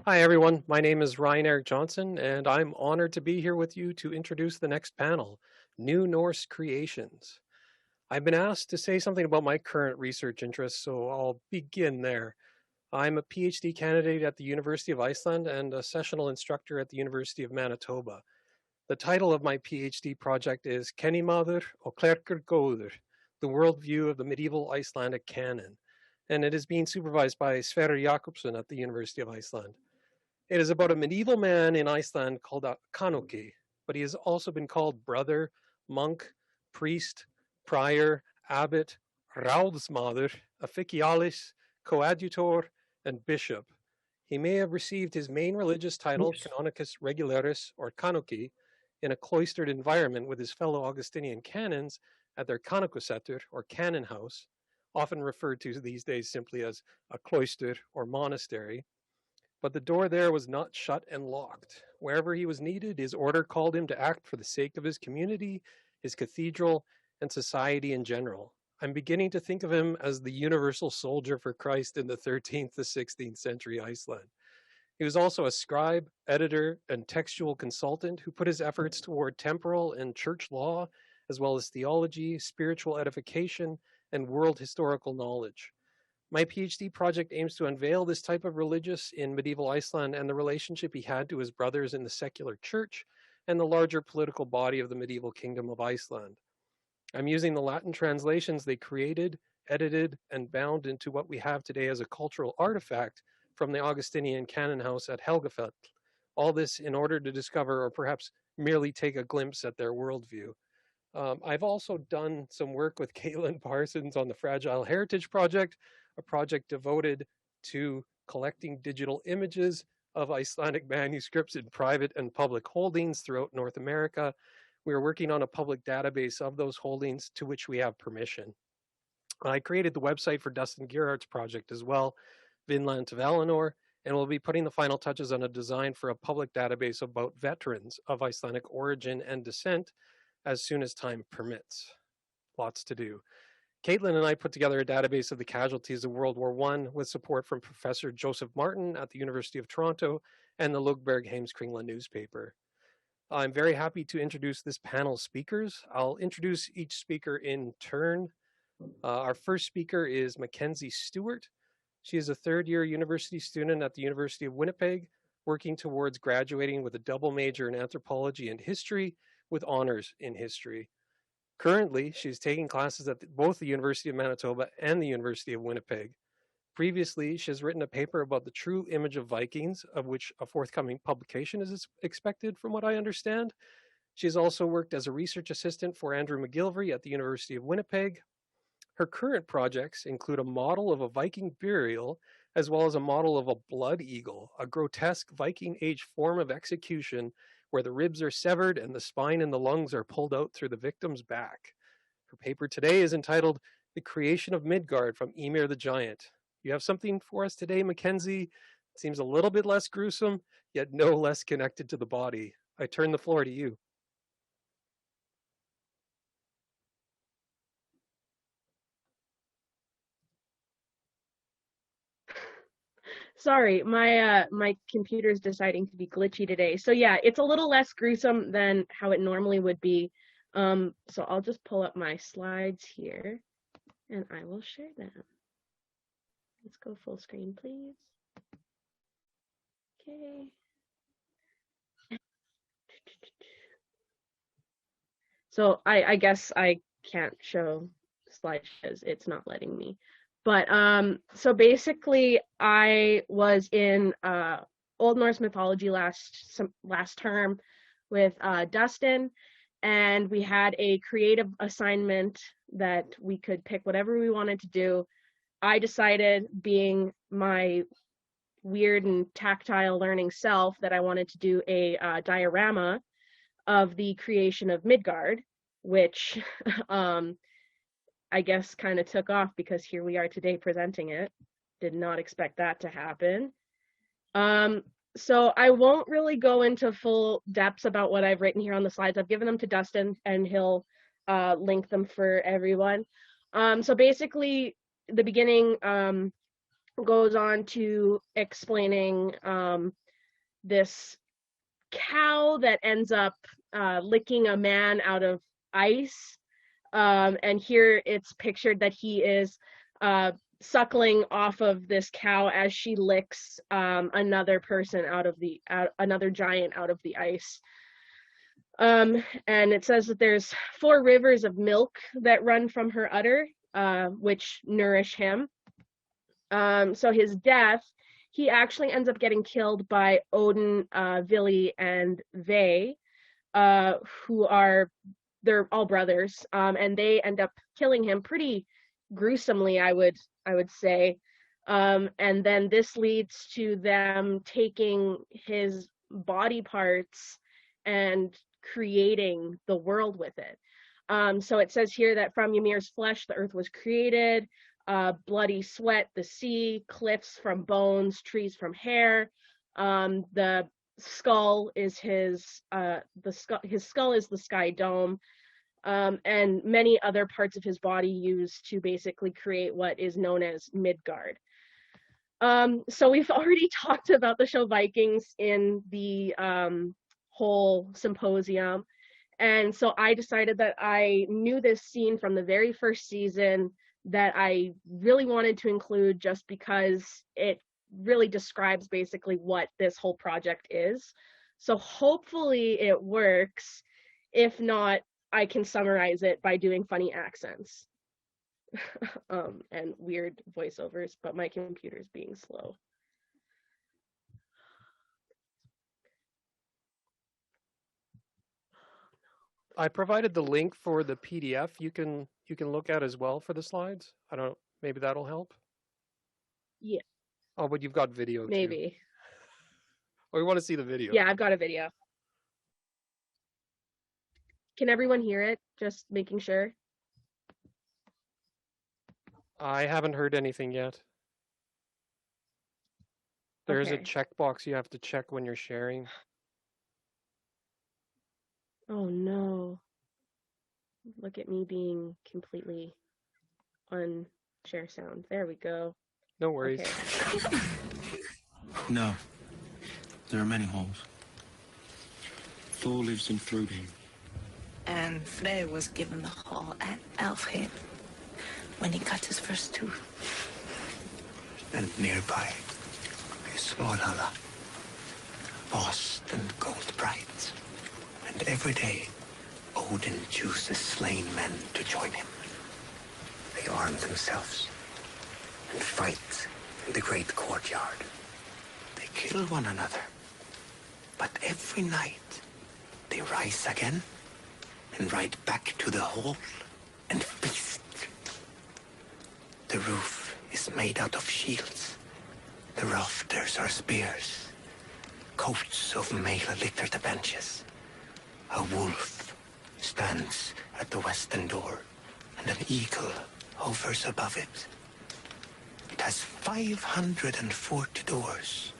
Hi, everyone. My name is Ryan Eric Johnson, and I'm honored to be here with you to introduce the next panel, New Norse Creations. I've been asked to say something about my current research interests, so I'll begin there. I'm a PhD candidate at the University of Iceland and a sessional instructor at the University of Manitoba. The title of my PhD project is Kennimaður og Klerkur Góður, the worldview of the medieval Icelandic canon, and it is being supervised by Sverrir Jakobsson at the University of Iceland. It is about a medieval man in Iceland called a Kanukki, but he has also been called brother, monk, priest, prior, abbot, ráðsmaður, officialis, coadjutor, and bishop. He may have received his main religious title, Canonicus Regularis, or Kanukki, in a cloistered environment with his fellow Augustinian canons at their Kanukusetur, or canon house, often referred to these days simply as a cloister or monastery. But the door there was not shut and locked. Wherever he was needed, his order called him to act for the sake of his community, his cathedral, and society in general. I'm beginning to think of him as the universal soldier for Christ in the 13th to 16th century Iceland. He was also a scribe, editor, and textual consultant who put his efforts toward temporal and church law, as well as theology, spiritual edification, and world historical knowledge. My PhD project aims to unveil this type of religious in medieval Iceland and the relationship he had to his brothers in the secular church and the larger political body of the medieval kingdom of Iceland. I'm using the Latin translations they created, edited, and bound into what we have today as a cultural artifact from the Augustinian canon house at Helgafell. All this in order to discover or perhaps merely take a glimpse at their worldview. I've also done some work with Caitlin Parsons on the Fragile Heritage Project, a project devoted to collecting digital images of Icelandic manuscripts in private and public holdings throughout North America. We are working on a public database of those holdings to which we have permission. I created the website for Dustin Gerhardt's project as well, Vinland to Valinor, and we'll be putting the final touches on a design for a public database about veterans of Icelandic origin and descent as soon as time permits. Lots to do. Caitlin and I put together a database of the casualties of World War I with support from Professor Joseph Martin at the University of Toronto and the Lugberg Heimskringla newspaper. I'm very happy to introduce this panel's speakers. I'll introduce each speaker in turn. Our first speaker is Mackenzie Stewart. She is a third-year university student at the University of Winnipeg, working towards graduating with a double major in anthropology and history with honors in history. Currently, she's taking classes at both the University of Manitoba and the University of Winnipeg. Previously, she has written a paper about the true image of Vikings, of which a forthcoming publication is expected, from what I understand. She has also worked as a research assistant for Andrew McGilvery at the University of Winnipeg. Her current projects include a model of a Viking burial, as well as a model of a blood eagle, a grotesque Viking age form of execution where the ribs are severed and the spine and the lungs are pulled out through the victim's back. Her paper today is entitled The Creation of Midgard from Ymir the Giant. You have something for us today, Mackenzie? It seems a little bit less gruesome, yet no less connected to the body. I turn the floor to you. Sorry, my computer's deciding to be glitchy today. So yeah, it's a little less gruesome than how it normally would be. So I'll just pull up my slides here and I will share them. Let's go full screen, please. Okay. So I guess I can't show slides because it's not letting me. But so basically, I was in Old Norse mythology last term with Dustin, and we had a creative assignment that we could pick whatever we wanted to do. I decided, being my weird and tactile learning self, that I wanted to do a diorama of the creation of Midgard, which I guess kind of took off because here we are today presenting it. Did not expect that to happen. So I won't really go into full depths about what I've written here on the slides. I've given them to Dustin and he'll link them for everyone. So basically the beginning, goes on to explaining this cow that ends up licking a man out of ice. And here it's pictured that he is suckling off of this cow as she licks another person another giant out of the ice. And it says that there's 4 rivers of milk that run from her udder, which nourish him. So his death, he actually ends up getting killed by Odin, Vili, and Ve, they're all brothers, and they end up killing him pretty gruesomely, I would say. And then this leads to them taking his body parts and creating the world with it. So it says here that from Ymir's flesh, the earth was created, bloody sweat, the sea, cliffs from bones, trees from hair. The skull is his skull is the sky dome, and many other parts of his body used to basically create what is known as Midgard. So we've already talked about the show Vikings in the whole symposium, and so I decided that I knew this scene from the very first season that I really wanted to include, just because it really describes basically what this whole project is. So hopefully it works. If not, I can summarize it by doing funny accents and weird voiceovers, but my computer's being slow. I provided the link for the PDF you can look at as well for the slides. I don't know, maybe that'll help. Yeah. Oh, but you've got video too. Maybe. Or you want to see the video? Yeah, I've got a video. Can everyone hear it? Just making sure. I haven't heard anything yet. There's a checkbox you have to check when you're sharing. Oh no. Look at me being completely on share sound. There we go. No worries. Okay. No. There are many holes. Thor lives in Thrudheim. And Frey was given the hall at Elfheim when he cut his first tooth. And nearby is Valhalla, vast and gold bright. And every day, Odin chooses slain men to join him. They arm themselves and fight in the great courtyard. They kill one another. But every night, they rise again and ride back to the hall and feast. The roof is made out of shields. The rafters are spears. Coats of mail litter the benches. A wolf stands at the western door, and an eagle hovers above it. It has 540 doors,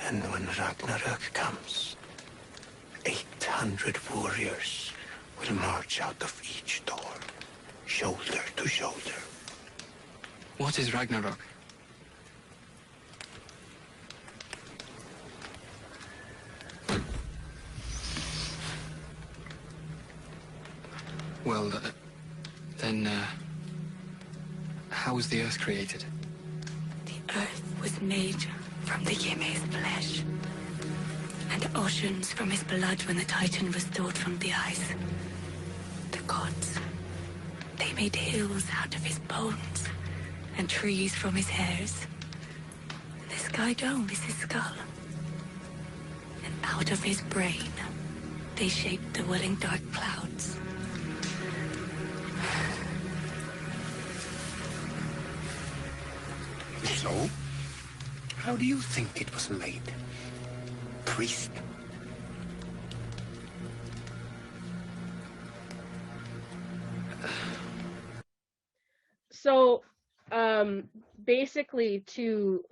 and when Ragnarök comes, 800 warriors will march out of each door, shoulder to shoulder. What is Ragnarök? Well, then, how was the earth created? The earth was made from the Ymir's flesh, and oceans from his blood when the Titan was thawed from the ice. The gods, they made hills out of his bones, and trees from his hairs. The sky dome is his skull. And out of his brain, they shaped the whirling dark clouds. So, how do you think it was made? Priest? So, basically, to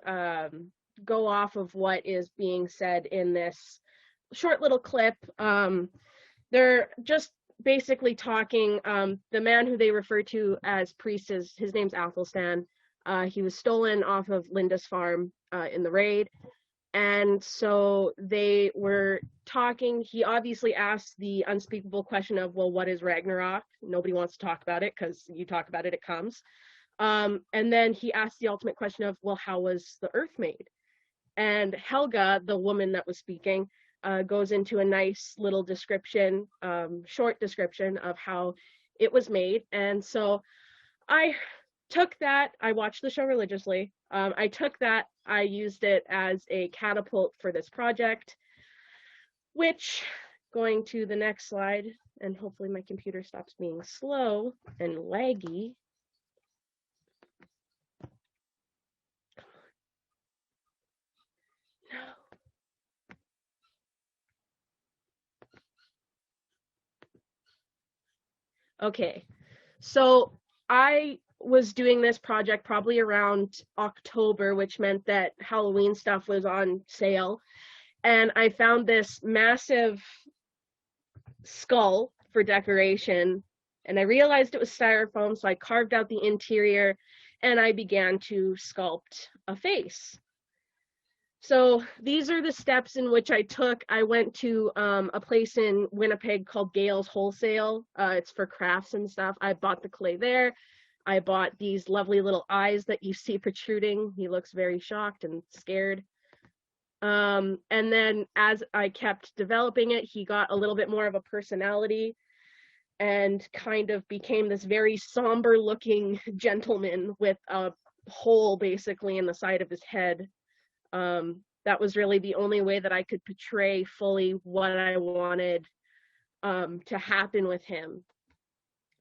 go off of what is being said in this short little clip, they're just basically talking. The man who they refer to as priest his name's Athelstan. He was stolen off of Linda's farm in the raid. And so they were talking. He obviously asked the unspeakable question of, well, what is Ragnarok? Nobody wants to talk about it because you talk about it, it comes. And then he asked the ultimate question of, well, how was the earth made? And Helga, the woman that was speaking, goes into a nice little description, short description of how it was made. And so I took that, I watched the show religiously. I took that, I used it as a catapult for this project, which, going to the next slide, and hopefully my computer stops being slow and laggy. Okay, so I was doing this project probably around October, which meant that Halloween stuff was on sale. And I found this massive skull for decoration. And I realized it was styrofoam, so I carved out the interior and I began to sculpt a face. So these are the steps in which I took. I went to a place in Winnipeg called Gale's Wholesale. It's for crafts and stuff. I bought the clay there. I bought these lovely little eyes that you see protruding. He looks very shocked and scared. And then as I kept developing it, he got a little bit more of a personality and kind of became this very somber looking gentleman with a hole basically in the side of his head. That was really the only way that I could portray fully what I wanted to happen with him.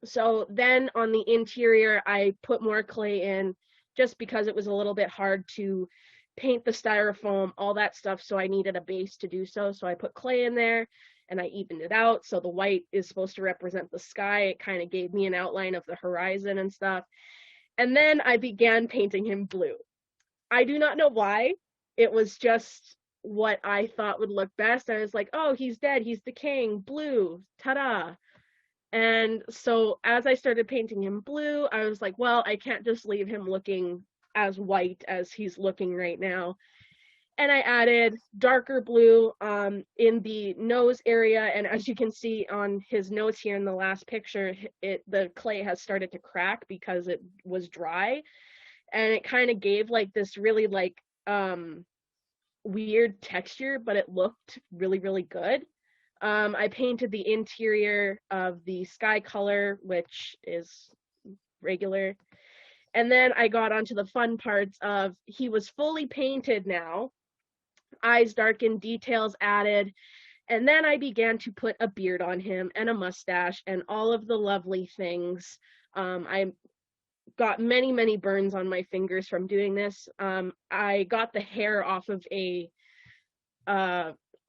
So then on the interior, I put more clay in just because it was a little bit hard to paint the styrofoam, all that stuff. So I needed a base to do so. So I put clay in there and I evened it out. So the white is supposed to represent the sky. It kind of gave me an outline of the horizon and stuff. And then I began painting him blue. I do not know why. It was just what I thought would look best. I was like, oh, he's dead. He's decaying. Blue. Ta-da. And so as I started painting him blue, I was like, well, I can't just leave him looking as white as he's looking right now. And I added darker blue in the nose area. And as you can see on his nose here in the last picture, the clay has started to crack because it was dry. And it kind of gave like this really like weird texture, but it looked really, really good. I painted the interior of the sky color, which is regular. And then I got onto the fun parts of he was fully painted now, eyes darkened, details added. And then I began to put a beard on him and a mustache and all of the lovely things. I got many, many burns on my fingers from doing this. I got the hair off of a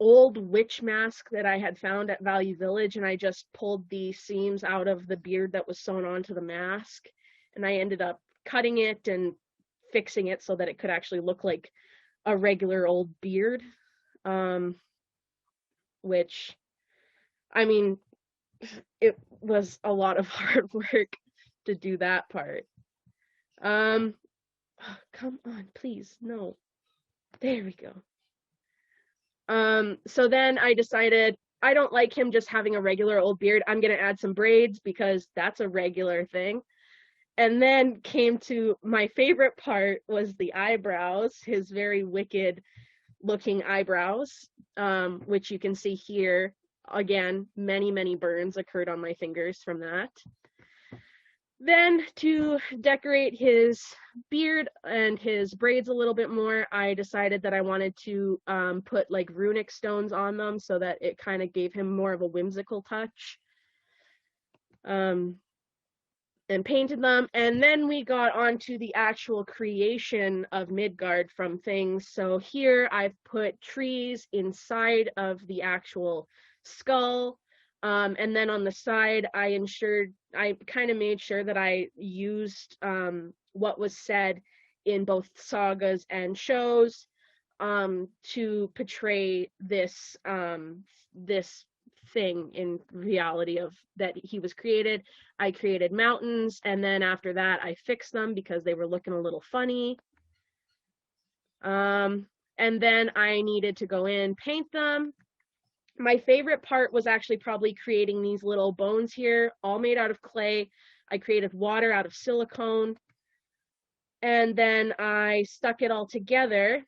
old witch mask that I had found at Value Village, and I just pulled the seams out of the beard that was sewn onto the mask, and I ended up cutting it and fixing it so that it could actually look like a regular old beard, which, I mean, it was a lot of hard work to do that part. Oh, come on, please, no. There we go. So then I decided I don't like him just having a regular old beard. I'm going to add some braids because that's a regular thing. And then came to my favorite part was the eyebrows, his very wicked looking eyebrows, which you can see here. Again, many, many burns occurred on my fingers from that. Then to decorate his beard and his braids a little bit more, I decided that I wanted to put like runic stones on them so that it kind of gave him more of a whimsical touch. And painted them. And then we got onto the actual creation of Midgard from things. So here I've put trees inside of the actual skull. And then on the side, I kind of made sure that I used what was said in both sagas and shows to portray this thing in reality of that he was created. I created mountains, and then after that I fixed them because they were looking a little funny. And then I needed to go in, paint them. My favorite part was actually probably creating these little bones here, all made out of clay. I created water out of silicone. And then I stuck it all together,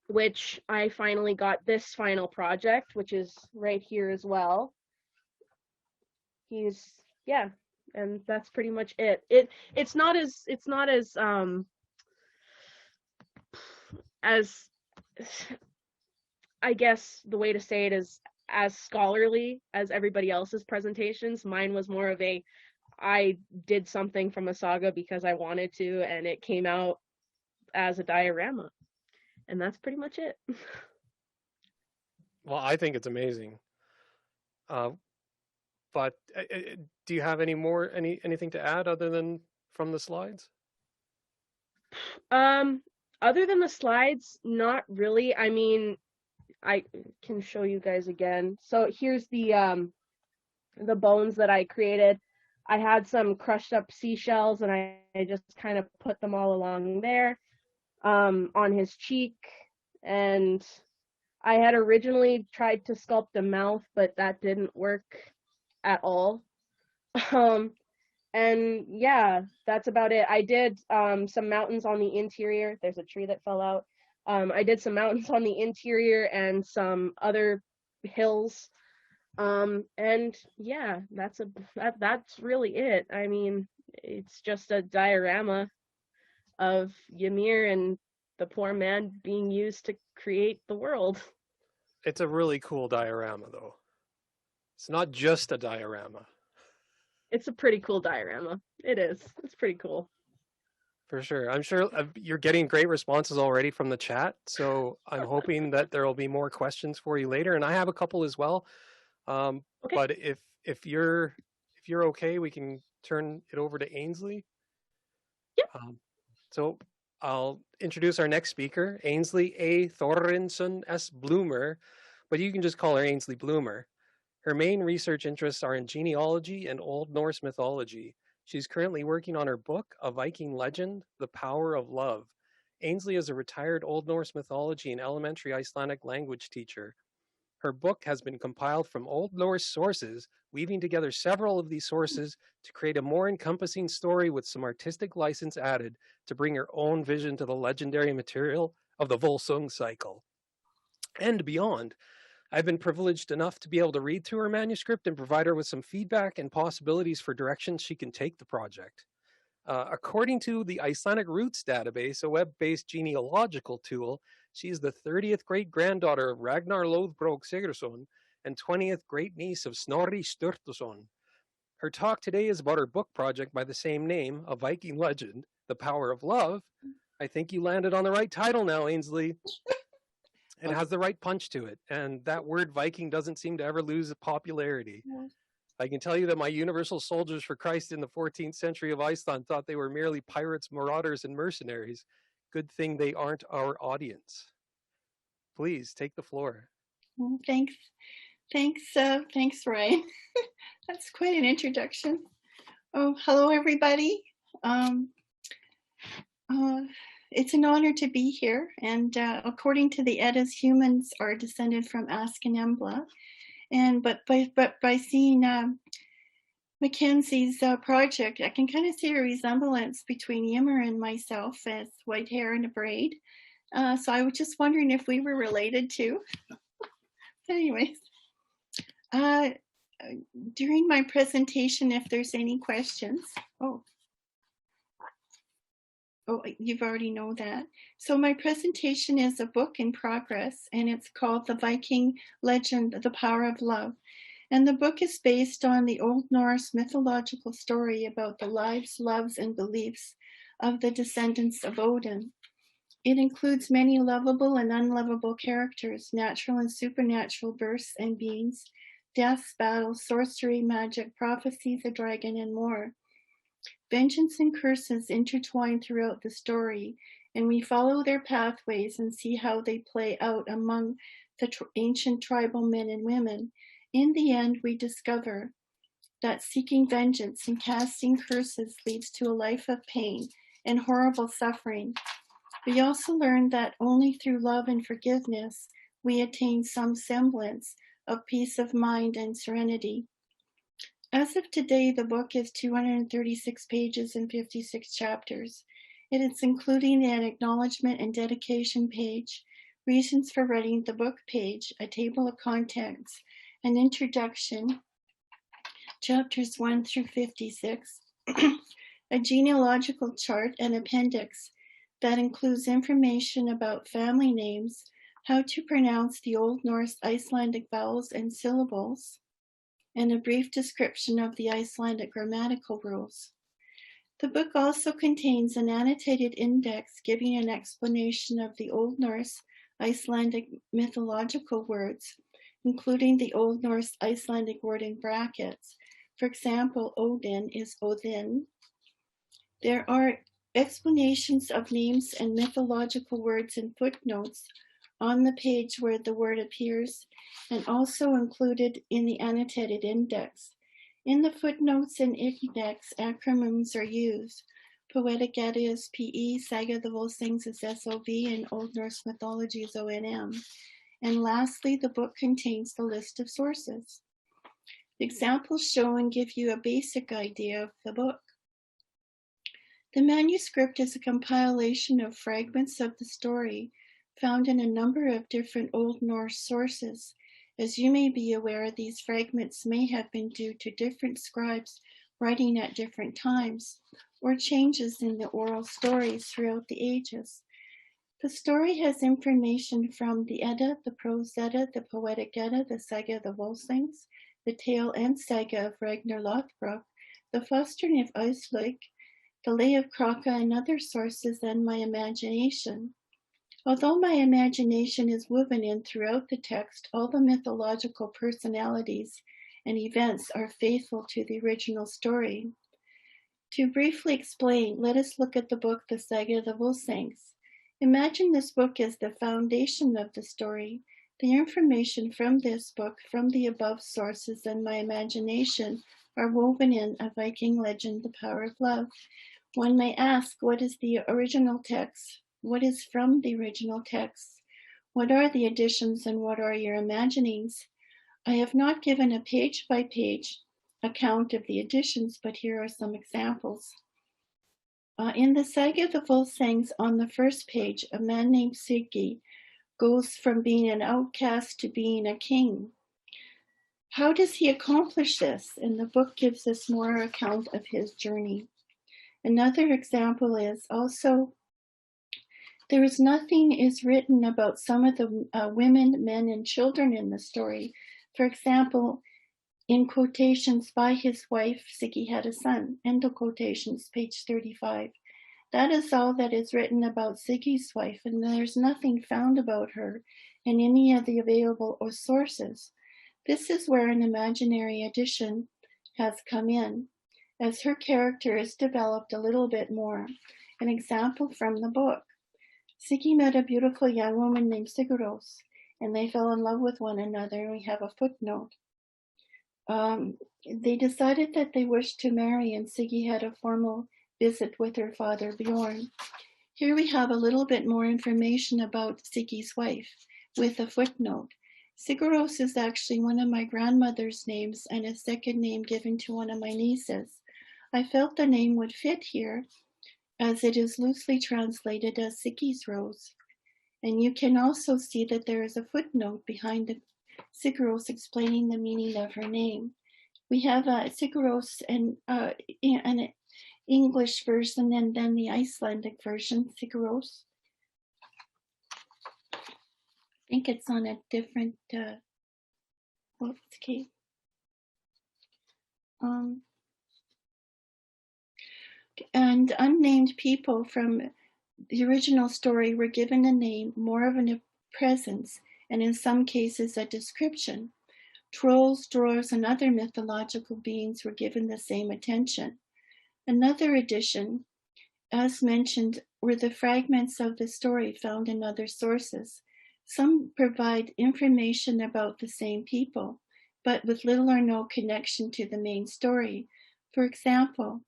which I finally got this final project, which is right here as well. Yeah, and that's pretty much it. It's not as I guess the way to say it is as scholarly as everybody else's presentations. Mine was more of I did something from a saga because I wanted to, and it came out as a diorama. And that's pretty much it. Well, I think it's amazing. But do you have anything to add other than from the slides? Other than the slides, not really. I mean, I can show you guys again. So here's the bones that I created. I had some crushed up seashells, and I just kind of put them all along there, on his cheek. And I had originally tried to sculpt a mouth, but that didn't work at all. And yeah, that's about it. I did some mountains on the interior. There's a tree that fell out. I did some mountains on the interior and some other hills. And yeah, that's really it. I mean, it's just a diorama of Ymir and the poor man being used to create the world. It's a really cool diorama, though. It's not just a diorama. It's a pretty cool diorama. It is. It's pretty cool. For sure. I'm sure you're getting great responses already from the chat, so I'm hoping that there will be more questions for you later, and I have a couple as well. Okay. But if you're okay, we can turn it over to Ainsley. Yep. So I'll introduce our next speaker, Ainsley A. Thorensen S. Bloomer, but you can just call her Ainsley Bloomer. Her main research interests are in genealogy and Old Norse mythology. She's currently working on her book, A Viking Legend, The Power of Love. Ainsley is a retired Old Norse mythology and elementary Icelandic language teacher. Her book has been compiled from Old Norse sources, weaving together several of these sources to create a more encompassing story with some artistic license added to bring her own vision to the legendary material of the Volsung cycle and beyond. I've been privileged enough to be able to read through her manuscript and provide her with some feedback and possibilities for directions she can take the project. According to the Icelandic Roots database, a web-based genealogical tool, she is the 30th great-granddaughter of Ragnar Lothbrok Sigurdsson and 20th great-niece of Snorri Sturluson. Her talk today is about her book project by the same name, A Viking Legend, The Power of Love. I think you landed on the right title now, Ainsley. It has the right punch to it, and that word Viking doesn't seem to ever lose popularity. I can tell you that my universal soldiers for Christ in the 14th century of Iceland thought they were merely pirates, marauders, and mercenaries. Good thing they aren't our audience. Please take the floor. Well, thanks, Ryan. That's quite an introduction. Oh, hello, everybody. It's an honor to be here, and according to the Eddas, humans are descended from Ask and Embla, but by seeing Mackenzie's project, I can kind of see a resemblance between Ymir and myself as white hair and a braid. So I was just wondering if we were related too. Anyways, during my presentation, if there's any questions. Oh, you've already know that. So my presentation is a book in progress, and it's called The Viking Legend, The Power of Love. And the book is based on the Old Norse mythological story about the lives, loves, and beliefs of the descendants of Odin. It includes many lovable and unlovable characters, natural and supernatural births and beings, deaths, battles, sorcery, magic, prophecies, a dragon, and more. Vengeance and curses intertwine throughout the story, and we follow their pathways and see how they play out among the ancient tribal men and women. In the end, we discover that seeking vengeance and casting curses leads to a life of pain and horrible suffering. We also learn that only through love and forgiveness we attain some semblance of peace of mind and serenity. As of today, the book is 236 pages and 56 chapters. It is including an acknowledgement and dedication page, reasons for writing the book page, a table of contents, an introduction, chapters 1 through 56, a genealogical chart and appendix that includes information about family names, how to pronounce the Old Norse-Icelandic vowels and syllables, and a brief description of the Icelandic grammatical rules. The book also contains an annotated index giving an explanation of the Old Norse-Icelandic mythological words, including the Old Norse-Icelandic word in brackets. For example, Odin is Odin. There are explanations of names and mythological words and footnotes on the page where the word appears, and also included in the annotated index. In the footnotes and index, acronyms are used. Poetic Edda is PE, Saga of the Volsungs is SOV, and Old Norse mythology is ONM. And lastly, the book contains the list of sources. The examples shown give you a basic idea of the book. The manuscript is a compilation of fragments of the story found in a number of different Old Norse sources. As you may be aware, these fragments may have been due to different scribes writing at different times, or changes in the oral stories throughout the ages. The story has information from the Edda, the Prose Edda, the Poetic Edda, the Saga of the Volsungs, the Tale and Saga of Ragnar Lothbrok, the Fostering of Icelandic, the Lay of Kraka, and other sources, and my imagination. Although my imagination is woven in throughout the text, all the mythological personalities and events are faithful to the original story. To briefly explain, let us look at the book, The Saga of the Volsungs. Imagine this book as the foundation of the story. The information from this book, from the above sources, and my imagination are woven in a Viking legend, The Power of Love. One may ask, what is the original text? What is from the original text? What are the additions and what are your imaginings? I have not given a page-by-page account of the additions, but here are some examples. In the Saga of the Volsungs, on the first page, a man named Sigurd goes from being an outcast to being a king. How does he accomplish this? And the book gives us more account of his journey. Another example is also, there is nothing is written about some of the women, men, and children in the story. For example, in quotations, by his wife, Siggy had a son, end of quotations, page 35. That is all that is written about Siggy's wife, and there's nothing found about her in any of the available sources. This is where an imaginary addition has come in, as her character is developed a little bit more. An example from the book. Siggy met a beautiful young woman named Sigurd, and they fell in love with one another, and we have a footnote. They decided that they wished to marry, and Siggy had a formal visit with her father Bjorn. Here we have a little bit more information about Siggy's wife with a footnote. Sigurd is actually one of my grandmother's names and a second name given to one of my nieces. I felt the name would fit here, as it is loosely translated as Siggy's Rose. And you can also see that there is a footnote behind the Sigurd explaining the meaning of her name. We have Sigurd and an English version and then the Icelandic version, Sigurd. I think it's on a different, okay. And unnamed people from the original story were given a name, more of a presence, and in some cases a description. Trolls, dwarves, and other mythological beings were given the same attention. Another addition, as mentioned, were the fragments of the story found in other sources. Some provide information about the same people. but with little or no connection to the main story. For example,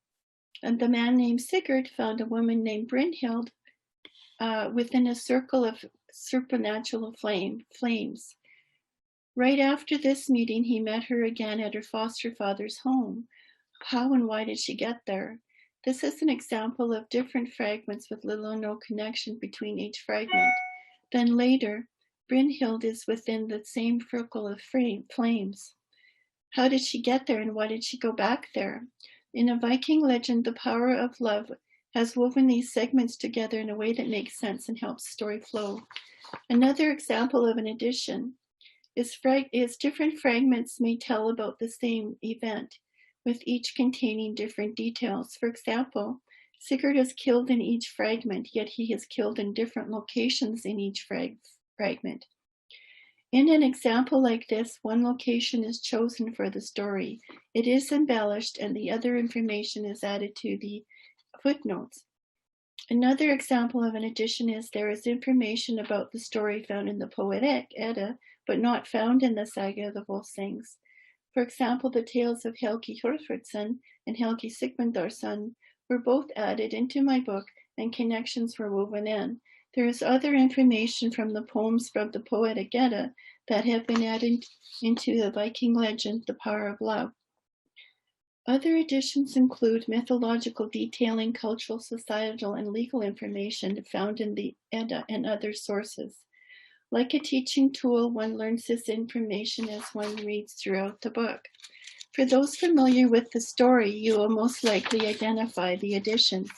the man named Sigurd found a woman named Brynhild within a circle of supernatural flames. Right after this meeting, he met her again at her foster father's home. How and why did she get there? This is an example of different fragments with little or no connection between each fragment. Then later, Brynhild is within the same circle of flames. How did she get there, and why did she go back there? In a Viking legend, the power of love has woven these segments together in a way that makes sense and helps the story flow. Another example of an addition is different fragments may tell about the same event, with each containing different details. For example, Sigurd is killed in each fragment, yet he is killed in different locations in each fragment. In an example like this, one location is chosen for the story. It is embellished and the other information is added to the footnotes. Another example of an addition is there is information about the story found in the Poetic Edda, but not found in the Saga of the Volsungs. For example, the tales of Helgi Hjörtfridsson and Helgi Sigmundarson were both added into my book and connections were woven in. There is other information from the poems from the Poetic Edda that have been added into the Viking legend, The Power of Love. Other additions include mythological detailing, cultural, societal, and legal information found in the Edda and other sources. Like a teaching tool, one learns this information as one reads throughout the book. For those familiar with the story, you will most likely identify the additions.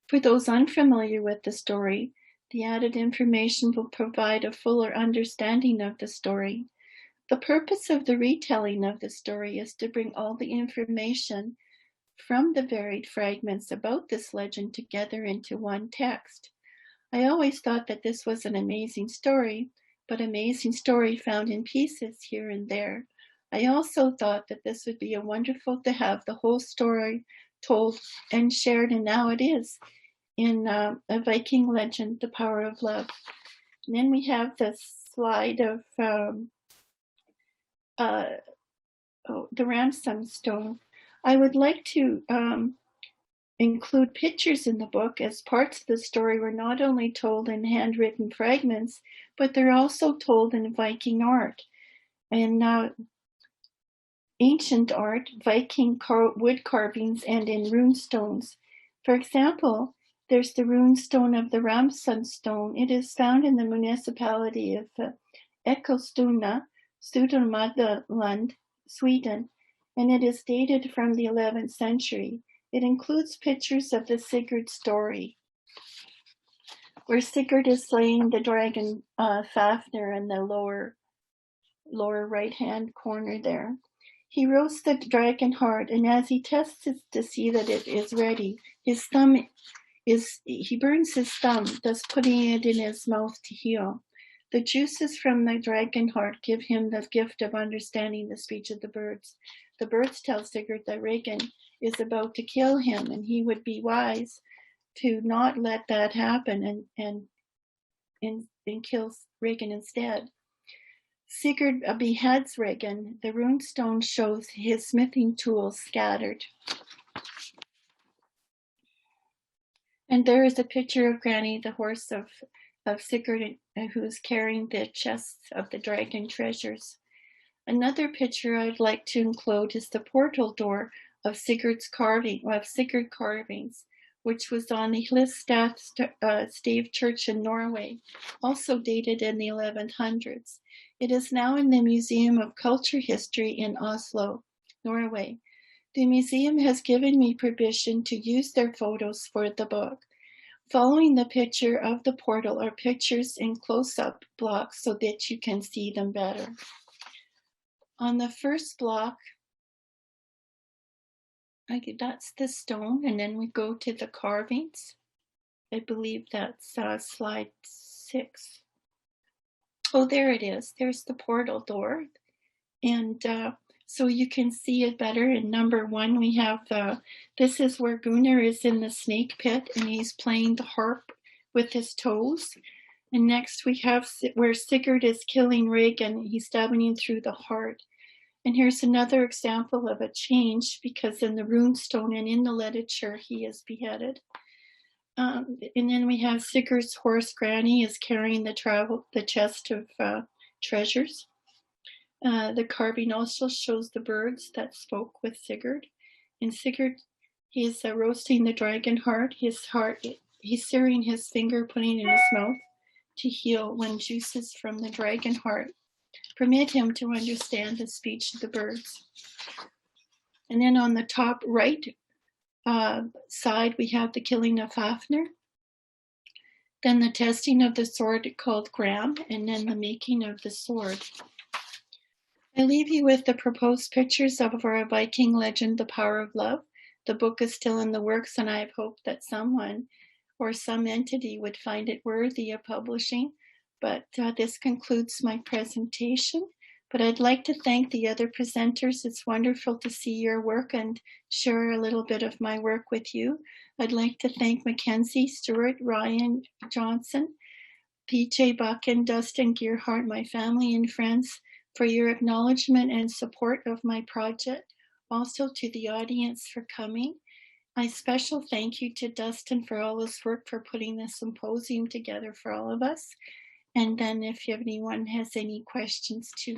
For those unfamiliar with the story, the added information will provide a fuller understanding of the story. The purpose of the retelling of the story is to bring all the information from the varied fragments about this legend together into one text. I always thought that this was an amazing story, but amazing story found in pieces here and there. I also thought that this would be wonderful to have the whole story told and shared, and now it is in a Viking legend, The Power of Love. And then we have the slide of the ransom stone. I would like to include pictures in the book, as parts of the story were not only told in handwritten fragments, but they're also told in Viking art. In ancient art, Viking wood carvings, and in rune stones. For example, there's the rune stone of the Ramsund stone. It is found in the municipality of Eskilstuna, Södermanland, Sweden, and it is dated from the 11th century. It includes pictures of the Sigurd story, where Sigurd is slaying the dragon Fafnir in the lower right-hand corner there. He roasts the dragon hard, and as he tests it to see that it is ready, he burns his thumb, thus putting it in his mouth to heal. The juices from the dragon heart give him the gift of understanding the speech of the birds. The birds tell Sigurd that Regin is about to kill him, and he would be wise to not let that happen and kill Regin instead. Sigurd beheads Regin. The rune stone shows his smithing tools scattered. And there is a picture of Granny, the horse of Sigurd, who is carrying the chests of the dragon treasures. Another picture I'd like to include is the portal door of Sigurd carvings, which was on the Hlistad stave church in Norway, also dated in the 1100s. It is now in the Museum of Culture History in Oslo, Norway. The museum has given me permission to use their photos for the book. Following the picture of the portal are pictures in close-up blocks so that you can see them better. On the first block, that's the stone, and then we go to the carvings. I believe that's slide 6. Oh, there it is. There's the portal door. And so you can see it better. In number 1, we have this is where Gunnar is in the snake pit and he's playing the harp with his toes. And next we have where Sigurd is killing Regan. He's stabbing him through the heart. And here's another example of a change, because in the runestone and in the literature, he is beheaded. And then we have Sigurd's horse Granny is carrying the chest of treasures. The carving also shows the birds that spoke with Sigurd. And Sigurd, he's roasting the dragon heart. His heart, he's searing his finger, putting it in his mouth to heal when juices from the dragon heart permit him to understand the speech of the birds. And then on the top right side, we have the killing of Fafnir, then the testing of the sword called Gram, and then the making of the sword. I leave you with the proposed pictures of our Viking legend, The Power of Love. The book is still in the works, and I have hoped that someone or some entity would find it worthy of publishing. But this concludes my presentation. But I'd like to thank the other presenters. It's wonderful to see your work and share a little bit of my work with you. I'd like to thank Mackenzie Stewart, Ryan Johnson, PJ Buchan, Dustin Gearhart, my family and friends, for your acknowledgement and support of my project. Also to the audience for coming. My special thank you to Dustin for all his work for putting this symposium together for all of us. And then if anyone has any questions, to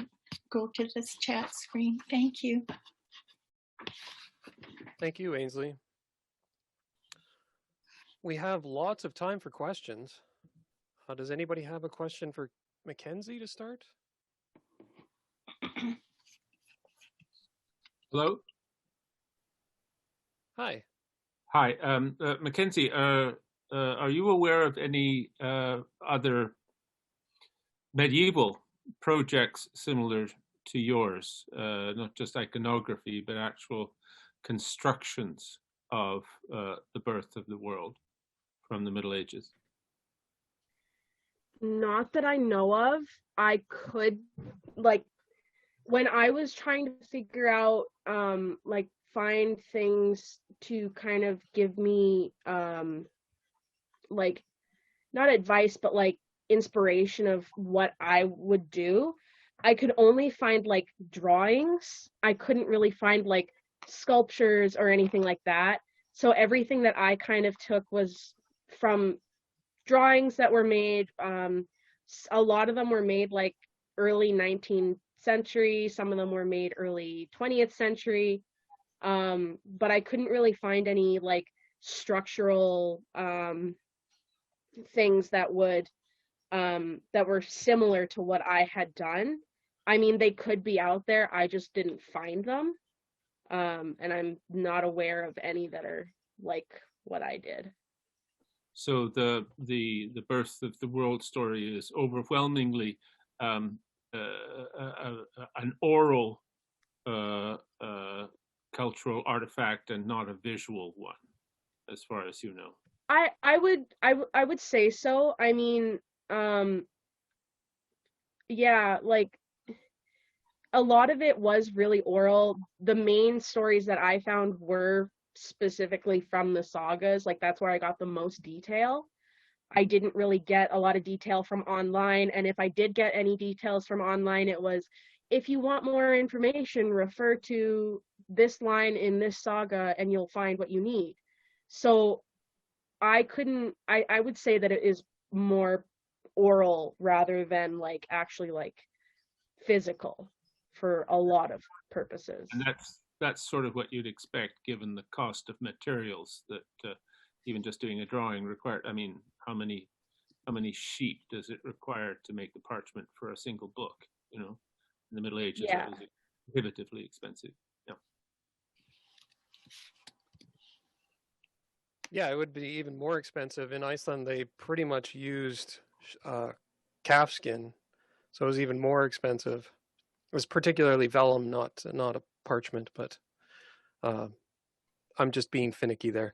go to this chat screen. Thank you. Thank you, Ainsley. We have lots of time for questions. Does anybody have a question for Mackenzie to start? Hello. Hi. Hi, Mackenzie. Are you aware of any other medieval projects similar to yours, not just iconography, but actual constructions of the birth of the world from the Middle Ages? Not that I know of. I could, like, when I was trying to figure out, like, find things to kind of give me, like, not advice, but like inspiration of what I would do, I could only find like drawings. I couldn't really find like sculptures or anything like that. So everything that I kind of took was from drawings that were made. A lot of them were made like early 19th century. Some of them were made early 20th century. But I couldn't really find any like structural things that would that were similar to what I had done. I mean, they could be out there. I just didn't find them. And I'm not aware of any that are like what I did. So the birth of the world story is overwhelmingly an oral cultural artifact and not a visual one, as far as you know. I would say so. I mean, yeah, like a lot of it was really oral. The main stories that I found were specifically from the sagas. Like that's where I got the most detail. I didn't really get a lot of detail from online, and if I did get any details from online, it was, if you want more information, refer to this line in this saga and you'll find what you need. So I would say that it is more oral rather than like actually like physical for a lot of purposes. And that's sort of what you'd expect given the cost of materials that even just doing a drawing required. I mean, how many sheep does it require to make the parchment for a single book? You know, in the Middle Ages, Yeah. It was prohibitively expensive. Yeah. Yeah, it would be even more expensive. In Iceland, they pretty much used calf skin, so it was even more expensive. It was particularly vellum, not a parchment, but I'm just being finicky there.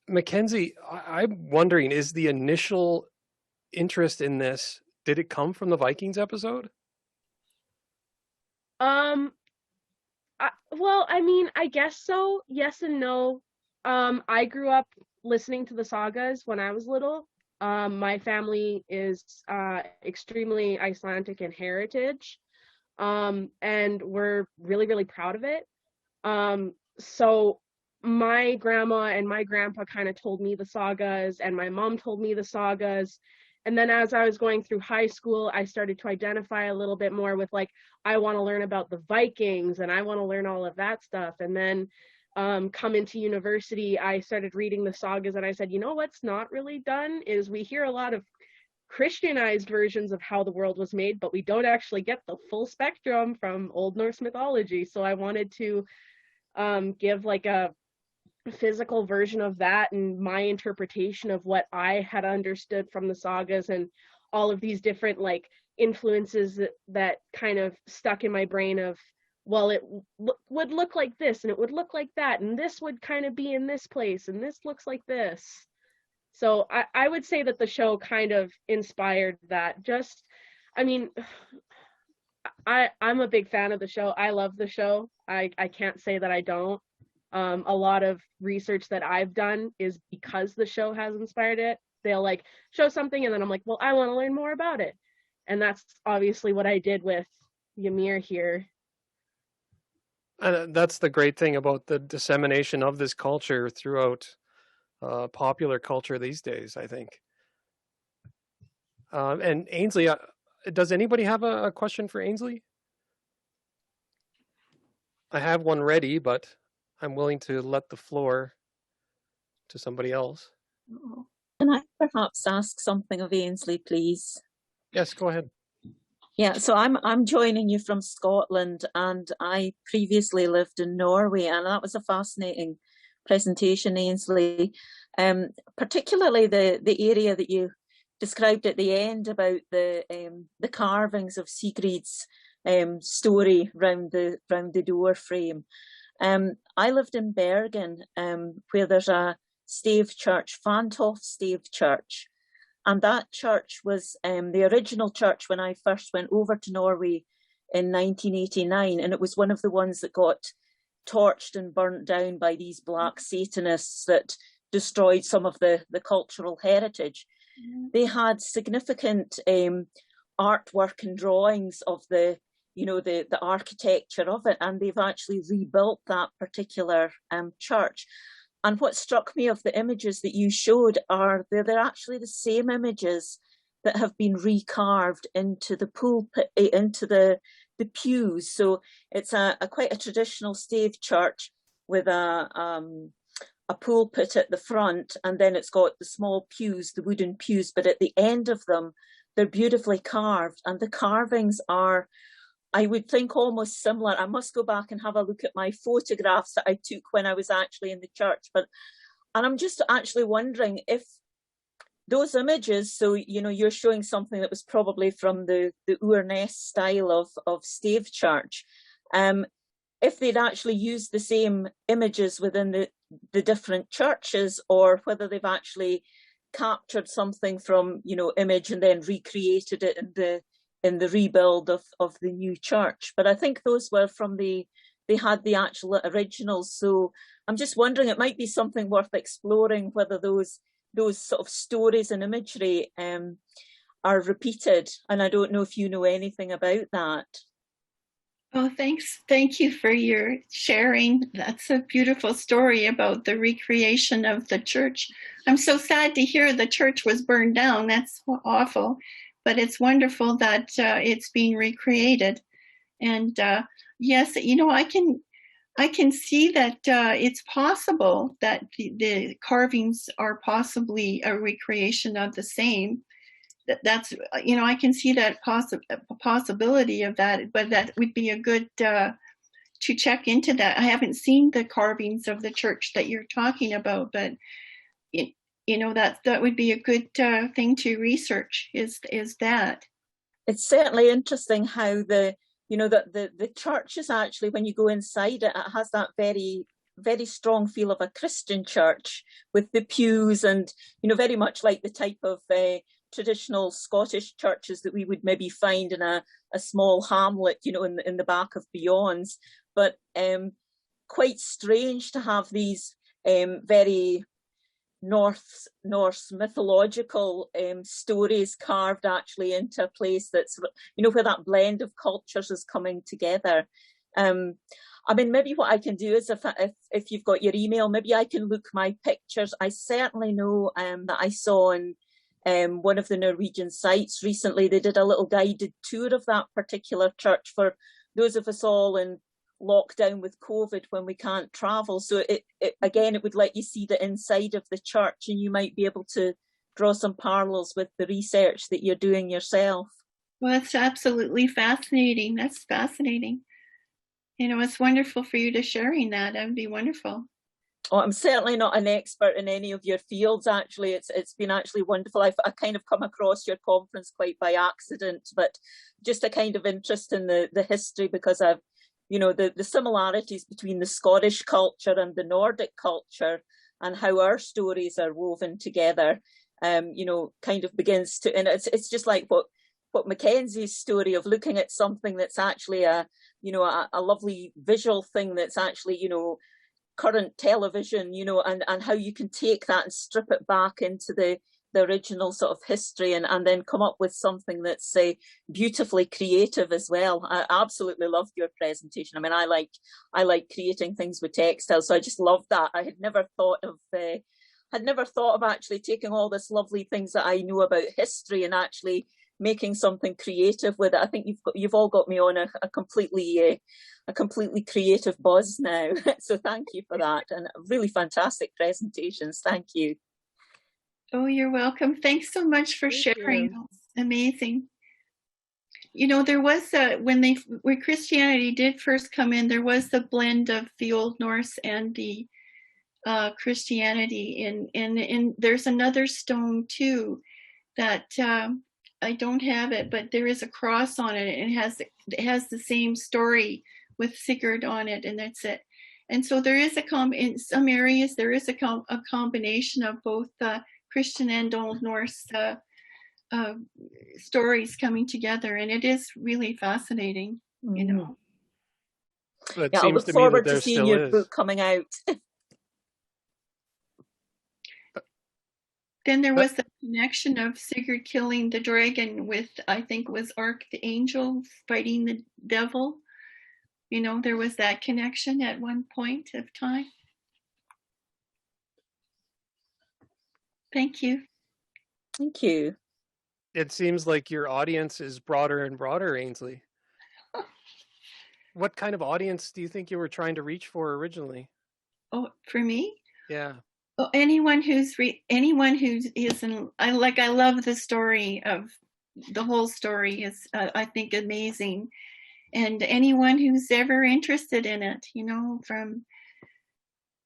Mackenzie, I'm wondering, is the initial interest in this, did it come from the Vikings episode? Well, I mean, I guess so. Yes and no. I grew up listening to the sagas when I was little, My family is extremely Icelandic in heritage, and we're really, really proud of it. So my grandma and my grandpa kind of told me the sagas, and my mom told me the sagas. And then as I was going through high school, I started to identify a little bit more with, like, I want to learn about the Vikings and I want to learn all of that stuff. And then come into university, I started reading the sagas, and I said, you know what's not really done is we hear a lot of Christianized versions of how the world was made, but we don't actually get the full spectrum from Old Norse mythology. So I wanted to give like a physical version of that and my interpretation of what I had understood from the sagas, and all of these different like influences that kind of stuck in my brain of, well, it would look like this and it would look like that, and this would kind of be in this place and this looks like this. So I would say that the show kind of inspired that. Just, I mean, I'm a big fan of the show. I love the show. I can't say that I don't. A lot of research that I've done is because the show has inspired it. They'll like show something and then I'm like, well, I want to learn more about it. And that's obviously what I did with Ymir here. And that's the great thing about the dissemination of this culture throughout popular culture these days, I think. And Ainsley, does anybody have a question for Ainsley? I have one ready, but I'm willing to let the floor to somebody else. Can I perhaps ask something of Ainsley, please? Yes, go ahead. Yeah, so I'm joining you from Scotland, and I previously lived in Norway, and that was a fascinating presentation, Ainsley. Particularly the area that you described at the end about the carvings of Sigurd's story round the door frame. I lived in Bergen, where there's a stave church, Fantoft Stave Church. And that church was the original church when I first went over to Norway in 1989. And it was one of the ones that got torched and burnt down by these black Satanists that destroyed some of the cultural heritage. Mm-hmm. They had significant artwork and drawings of the architecture of it, and they've actually rebuilt that particular church. And what struck me of the images that you showed are they're actually the same images that have been recarved into the pulpit, into the pews. So it's quite a traditional stave church with a pulpit at the front, and then it's got the small pews, the wooden pews, but at the end of them, they're beautifully carved, and the carvings are, I would think, almost similar. I must go back and have a look at my photographs that I took when I was actually in the church. And I'm just actually wondering if those images, so, you're showing something that was probably from the Ur-Ness style of stave church, if they'd actually used the same images within the different churches, or whether they've actually captured something from, image and then recreated it in the rebuild of the new church. But I think those were from they had the actual originals. So I'm just wondering, it might be something worth exploring, whether those sort of stories and imagery are repeated. And I don't know if you know anything about that. Oh, thanks. Thank you for your sharing. That's a beautiful story about the recreation of the church. I'm so sad to hear the church was burned down. That's awful. But it's wonderful that it's being recreated. And yes, I can see that it's possible that the carvings are possibly a recreation of the same. That's, I can see that possibility of that, but that would be a good to check into that. I haven't seen the carvings of the church that you're talking about, but that would be a good thing to research. Is that? It's certainly interesting how the church is actually, when you go inside it, it has that very, very strong feel of a Christian church with the pews and, very much like the type of traditional Scottish churches that we would maybe find in a small hamlet, in the back of Beyonds. But quite strange to have these very Norse mythological stories carved actually into a place that's, you know, where that blend of cultures is coming together. I mean, maybe what I can do is if you've got your email, maybe I can look my pictures. I certainly know that I saw in one of the Norwegian sites recently, they did a little guided tour of that particular church for those of us all in lockdown with COVID when we can't travel. So it would let you see the inside of the church, and you might be able to draw some parallels with the research that you're doing yourself. Well, that's absolutely fascinating. That's fascinating. You know, it's wonderful for you to sharing that. That would be wonderful. Oh, I'm certainly not an expert in any of your fields, actually. It's been actually wonderful. I've kind of come across your conference quite by accident, but just a kind of interest in the history, because I've, you know, the similarities between the Scottish culture and the Nordic culture and how our stories are woven together, you know, kind of begins to, and it's just like what Mackenzie's story of looking at something that's actually a lovely visual thing that's actually, you know, current television, you know, and how you can take that and strip it back into the original sort of history and then come up with something that's beautifully creative as well. I absolutely loved your presentation. I mean, I like creating things with textiles, so I just loved that. I had never thought of actually taking all this lovely things that I know about history and actually making something creative with it. I think you've all got me on a completely creative buzz now. So thank you for that, and really fantastic presentations. Thank you. Oh, you're welcome. Thanks so much for sharing. That's amazing. You know, there was when Christianity did first come in, there was the blend of the Old Norse and the Christianity, and there's another stone too that I don't have it, but there is a cross on it, and it has the same story with Sigurd on it, and that's it. And so there is in some areas there is a combination of both Christian and Old Norse stories coming together, and it is really fascinating, you know. Well, I look forward to seeing your book coming out. Then there was the connection of Sigurd killing the dragon with, I think it was the angel fighting the devil. You know, there was that connection at one point of time. Thank you. Thank you. It seems like your audience is broader and broader, Ainsley. What kind of audience do you think you were trying to reach for originally? Oh, for me? Yeah. Well, anyone who isn't, I love the story of the whole story is, I think, amazing. And anyone who's ever interested in it, you know, from,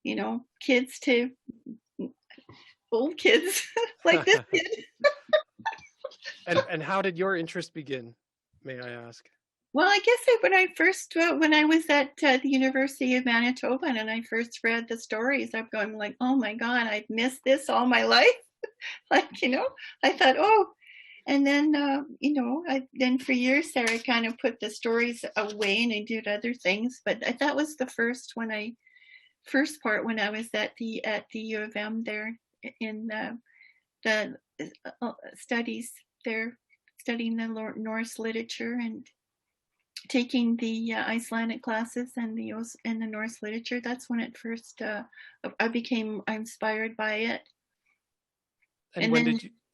you know, kids to old kids like this kid. And how did your interest begin, may I ask? Well, I guess when I was at the University of Manitoba and I first read the stories, I'm going like, oh my God, I've missed this all my life. Like, you know, I thought, oh, and then, you know, then for years there, I kind of put the stories away and I did other things. But that was the first part when I was at the U of M there in the studies there, studying the Norse literature and taking the Icelandic classes and the Norse literature. That's when it first I became inspired by it. And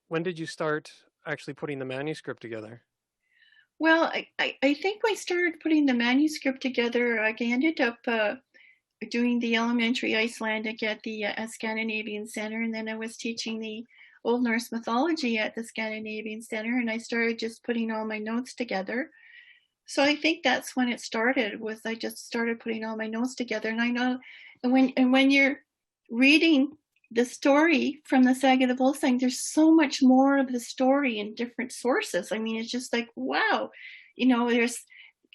when did you start actually putting the manuscript together? Well, I think I started putting the manuscript together. I ended up doing the elementary Icelandic at the Scandinavian Center, and then I was teaching the Old Norse mythology at the Scandinavian Center, and I started just putting all my notes together. So I think that's when it started, was I just started putting all my notes together. And I know, and when you're reading the story from the Saga of the Volsung, there's so much more of the story in different sources. I mean, it's just like, wow, you know, there's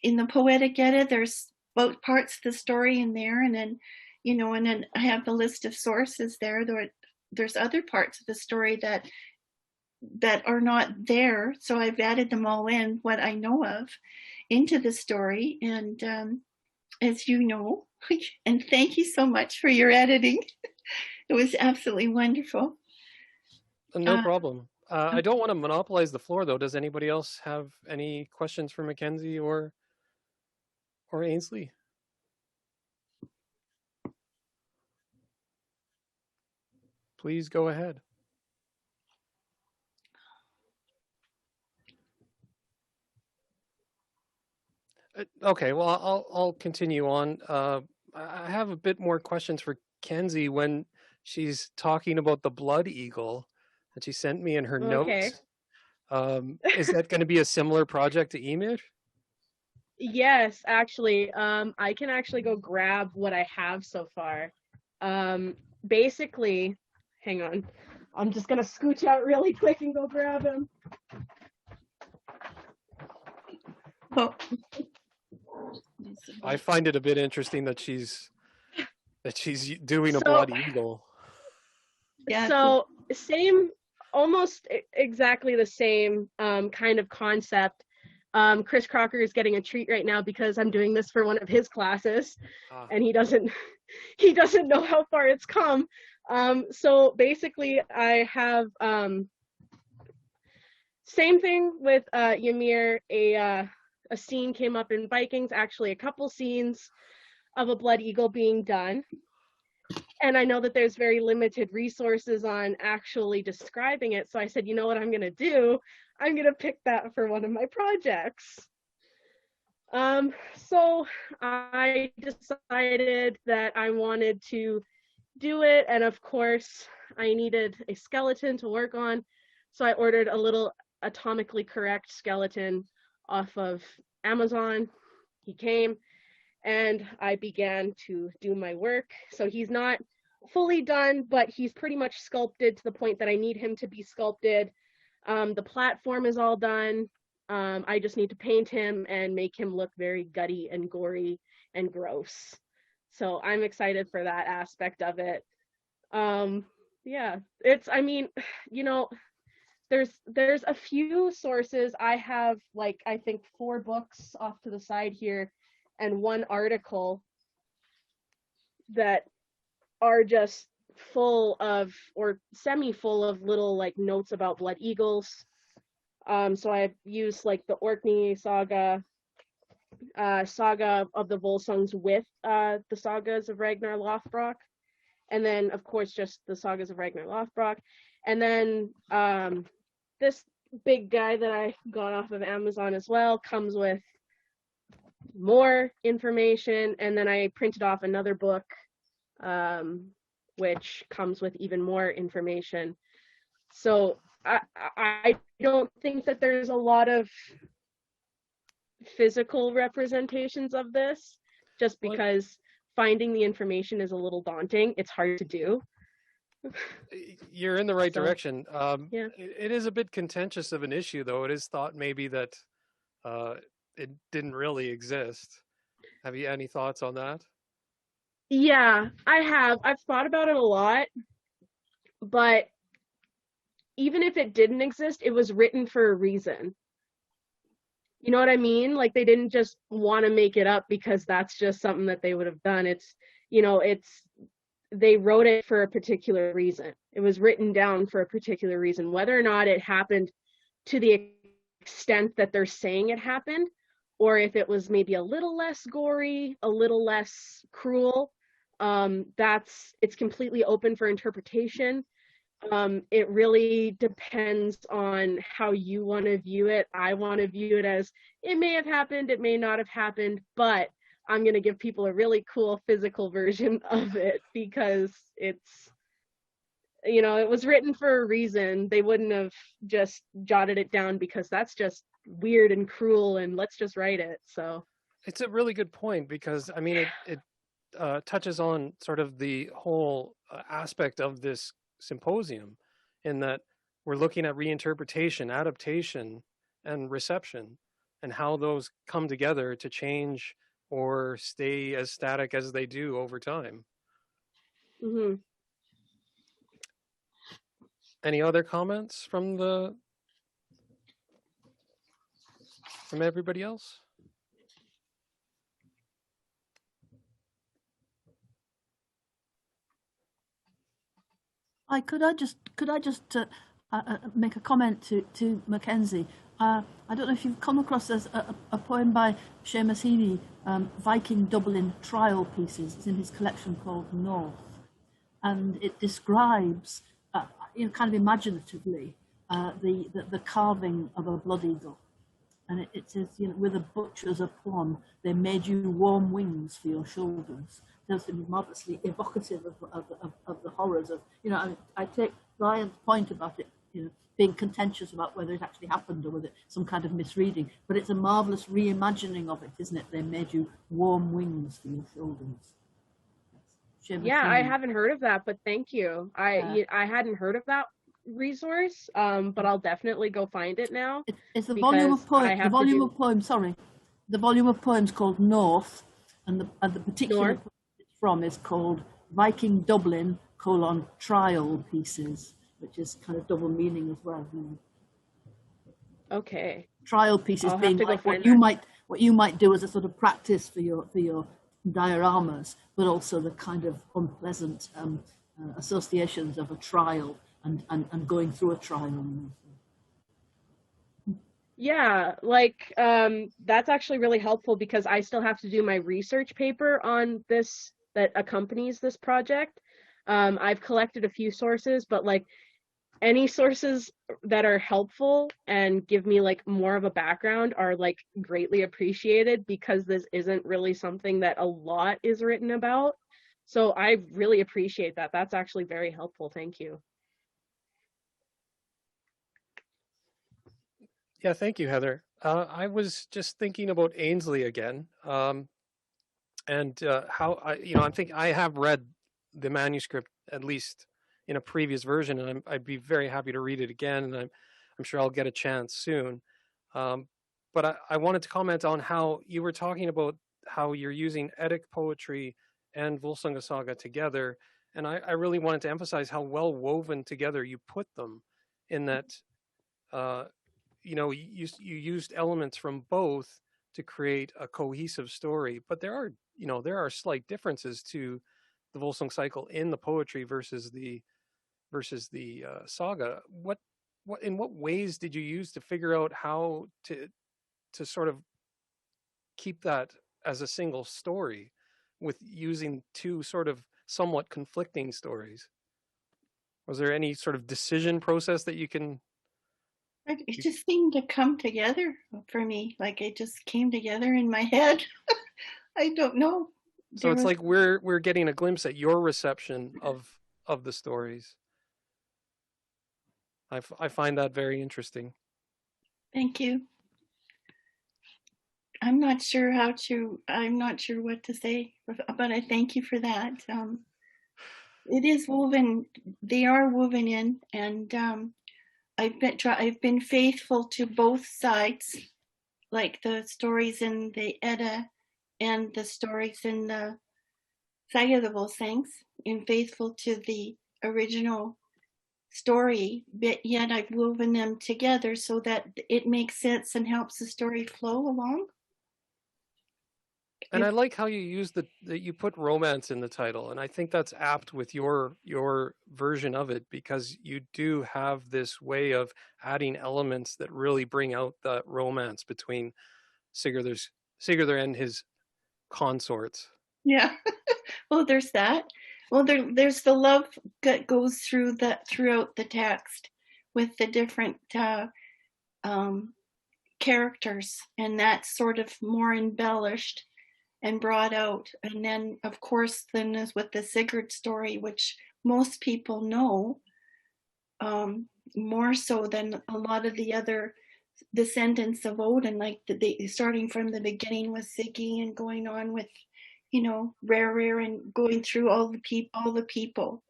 in the Poetic Edda, there's both parts of the story in there. And then, you know, and then I have the list of sources there. There's other parts of the story that are not there. So I've added them all in, what I know of, into the story. And as you know, and thank you so much for your editing. It was absolutely wonderful. No problem. I don't want to monopolize the floor, though. Does anybody else have any questions for Mackenzie or Ainsley? Please go ahead. Okay, well, I'll continue on. I have a bit more questions for Kenzie when she's talking about the blood eagle that she sent me in her Okay. notes. Is that going to be a similar project to Ymir? Yes, actually, I can actually go grab what I have so far. Basically, hang on. I'm just gonna scooch out really quick and go grab him. Oh. I find it a bit interesting that she's doing a blood eagle. Yeah. So same, almost exactly the same kind of concept. Chris Crocker is getting a treat right now because I'm doing this for one of his classes, and he doesn't know how far it's come. So basically, I have same thing with Ymir. A scene came up in Vikings, actually a couple scenes of a blood eagle being done. And I know that there's very limited resources on actually describing it. So I said, you know what I'm going to do? I'm going to pick that for one of my projects. So I decided that I wanted to do it. And of course, I needed a skeleton to work on. So I ordered a little atomically correct skeleton off of Amazon. He came and I began to do my work. So he's not fully done, but he's pretty much sculpted to the point that I need him to be sculpted. The platform is all done. I just need to paint him and make him look very gutty and gory and gross. So I'm excited for that aspect of it. Yeah, it's, I mean, you know, there's a few sources. I have like, I think 4 books off to the side here and 1 article that are just full of, or semi-full of little like notes about blood eagles. So I've used like the Orkney saga, saga of the Volsungs with the sagas of Ragnar Lothbrok, and then of course just the sagas of Ragnar Lothbrok, and then this big guy that I got off of Amazon as well comes with more information, and then I printed off another book which comes with even more information. So I don't think that there's a lot of physical representations of this, just because finding the information is a little daunting. It's hard to do. You're in the right direction. Yeah. It is a bit contentious of an issue, though. It is thought maybe that it didn't really exist. Have you any thoughts on that? Yeah, I have. I've thought about it a lot, but even if it didn't exist, it was written for a reason. You know what I mean? Like, they didn't just want to make it up because that's just something that they would have done. It's, you know, they wrote it for a particular reason. It was written down for a particular reason. Whether or not it happened to the extent that they're saying it happened, or if it was maybe a little less gory, a little less cruel, it's completely open for interpretation. It really depends on how you want to view it. I want to view it as it may have happened, it may not have happened, but I'm going to give people a really cool physical version of it because it's, you know, it was written for a reason. They wouldn't have just jotted it down because that's just weird and cruel and let's just write it. So it's a really good point because, I mean, it touches on sort of the whole aspect of this symposium in that we're looking at reinterpretation, adaptation, and reception, and how those come together to change or stay as static as they do over time. Mm-hmm. Any other comments from everybody else? Could I just make a comment to Mackenzie? I don't know if you've come across a poem by Seamus Heaney, Viking Dublin Trial Pieces. It's in his collection called North, and it describes, kind of imaginatively, the carving of a blood eagle. And it says, with a butcher's aplomb, they made you warm wings for your shoulders. Tells to be marvelously evocative of the horrors of, I take Ryan's point about it, being contentious about whether it actually happened or whether it's some kind of misreading, but it's a marvelous reimagining of it, isn't it? They made you warm wings for your shoulders. Yeah, I haven't heard of that, but thank you. I hadn't heard of that resource, but I'll definitely go find it now. It's a volume of poems. The volume of poems. Sorry, the volume of poems called North, and the particular poem it's from is called Viking Dublin: Trial Pieces, which is kind of double meaning as well. Okay. Trial pieces being like what you might do as a sort of practice for your dioramas, but also the kind of unpleasant associations of a trial and going through a trial. Yeah, that's actually really helpful because I still have to do my research paper on this that accompanies this project. I've collected a few sources, but any sources that are helpful and give me more of a background are greatly appreciated, because this isn't really something that a lot is written about. So I really appreciate that. That's actually very helpful. Thank you. Yeah, thank you, Heather. I was just thinking about Ainsley again, and how I think I have read the manuscript at least in a previous version, and I'd be very happy to read it again, and I'm sure I'll get a chance soon. But I wanted to comment on how you were talking about how you're using Eddic poetry and Volsunga Saga together, and I really wanted to emphasize how well woven together you put them, in that you used elements from both to create a cohesive story. But there are slight differences to the Volsung cycle in the poetry versus the saga. In what ways did you use to figure out how to sort of keep that as a single story with using two sort of somewhat conflicting stories? Was there any sort of decision process that you can? It just seemed to come together for me. It just came together in my head. I don't know. So it's we're getting a glimpse at your reception of the stories. I find that very interesting. Thank you. I'm not sure what to say, but I thank you for that. It is woven. They are woven in, and I've been faithful to both sides, like the stories in the Edda and the stories in the Saga of the Volsungs, and faithful to the original story, but yet I've woven them together so that it makes sense and helps the story flow along. And I like how you use that you put romance in the title, and I think that's apt with your version of it, because you do have this way of adding elements that really bring out the romance between Sigurd and his consorts. Yeah. Well, there's that. Well, there's the love that goes throughout the text with the different characters, and that's sort of more embellished and brought out. And then, of course, is with the Sigurd story, which most people know, more so than a lot of the other descendants of Odin, starting from the beginning with Siggy and going on with, Rare and going through all the people.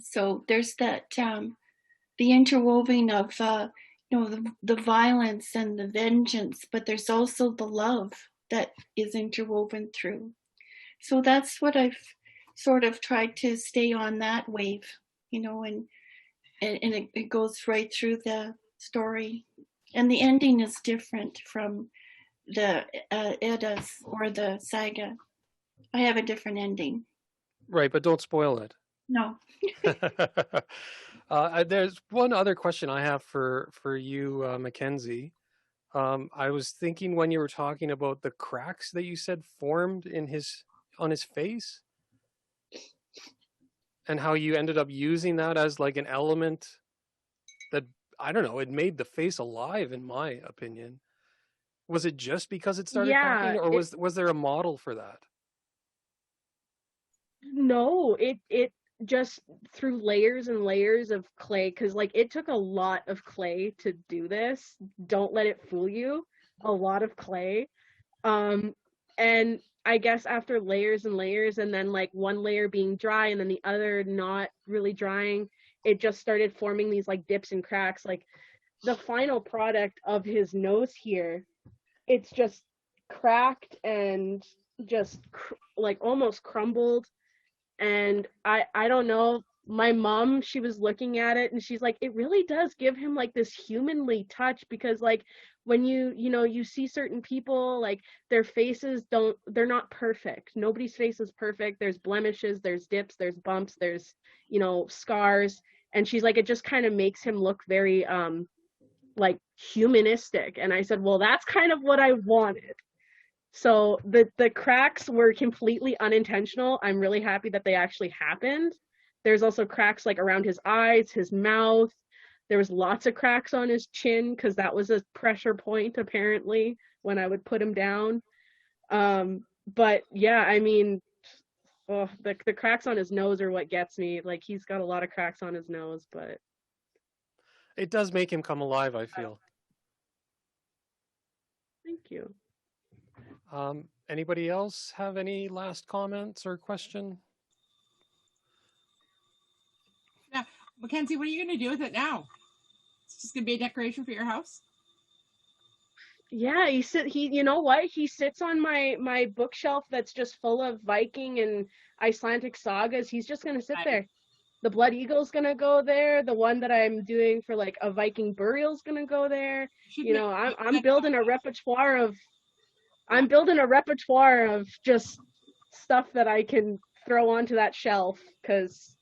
So there's that, the interwoven of, the violence and the vengeance, but there's also the love that is interwoven through. So that's what I've sort of tried to stay on that wave, and it goes right through the story. And the ending is different from the Eddas or the Saga. I have a different ending. Right, but don't spoil it. No. There's one other question I have for you, Mackenzie. I was thinking when you were talking about the cracks that you said formed on his face, and how you ended up using that as like an element that, I don't know, it made the face alive, in my opinion. Was it just because it started cracking, or was there a model for that? No, it just through layers and layers of clay, because like it took a lot of clay to do this. Don't let it fool you. A lot of clay. And I guess after layers and layers, and then like one layer being dry and then the other not really drying, it just started forming these like dips and cracks. Like the final product of his nose here, it's just cracked and just like almost crumbled. And I don't know, my mom, she was looking at it and she's like, it really does give him like this humanly touch, because like when you see certain people, like their faces they're not perfect. Nobody's face is perfect. There's blemishes, there's dips, there's bumps, there's scars. And she's like, it just kind of makes him look very like humanistic. And I said, well, that's kind of what I wanted. So the cracks were completely unintentional. I'm really happy that they actually happened. There's also cracks like around his eyes, his mouth. There was lots of cracks on his chin, because that was a pressure point apparently when I would put him down. But yeah, I mean, the cracks on his nose are what gets me. Like he's got a lot of cracks on his nose, but it does make him come alive, I feel. Thank you. Anybody else have any last comments or question? Yeah, Mackenzie, what are you going to do with it now? It's just going to be a decoration for your house? Yeah, you know what? He sits on my bookshelf that's just full of Viking and Icelandic sagas. He's just going to sit there. The Blood Eagle's going to go there. The one that I'm doing for like a Viking burial's going to go there. I'm building a repertoire of just stuff that I can throw onto that shelf, because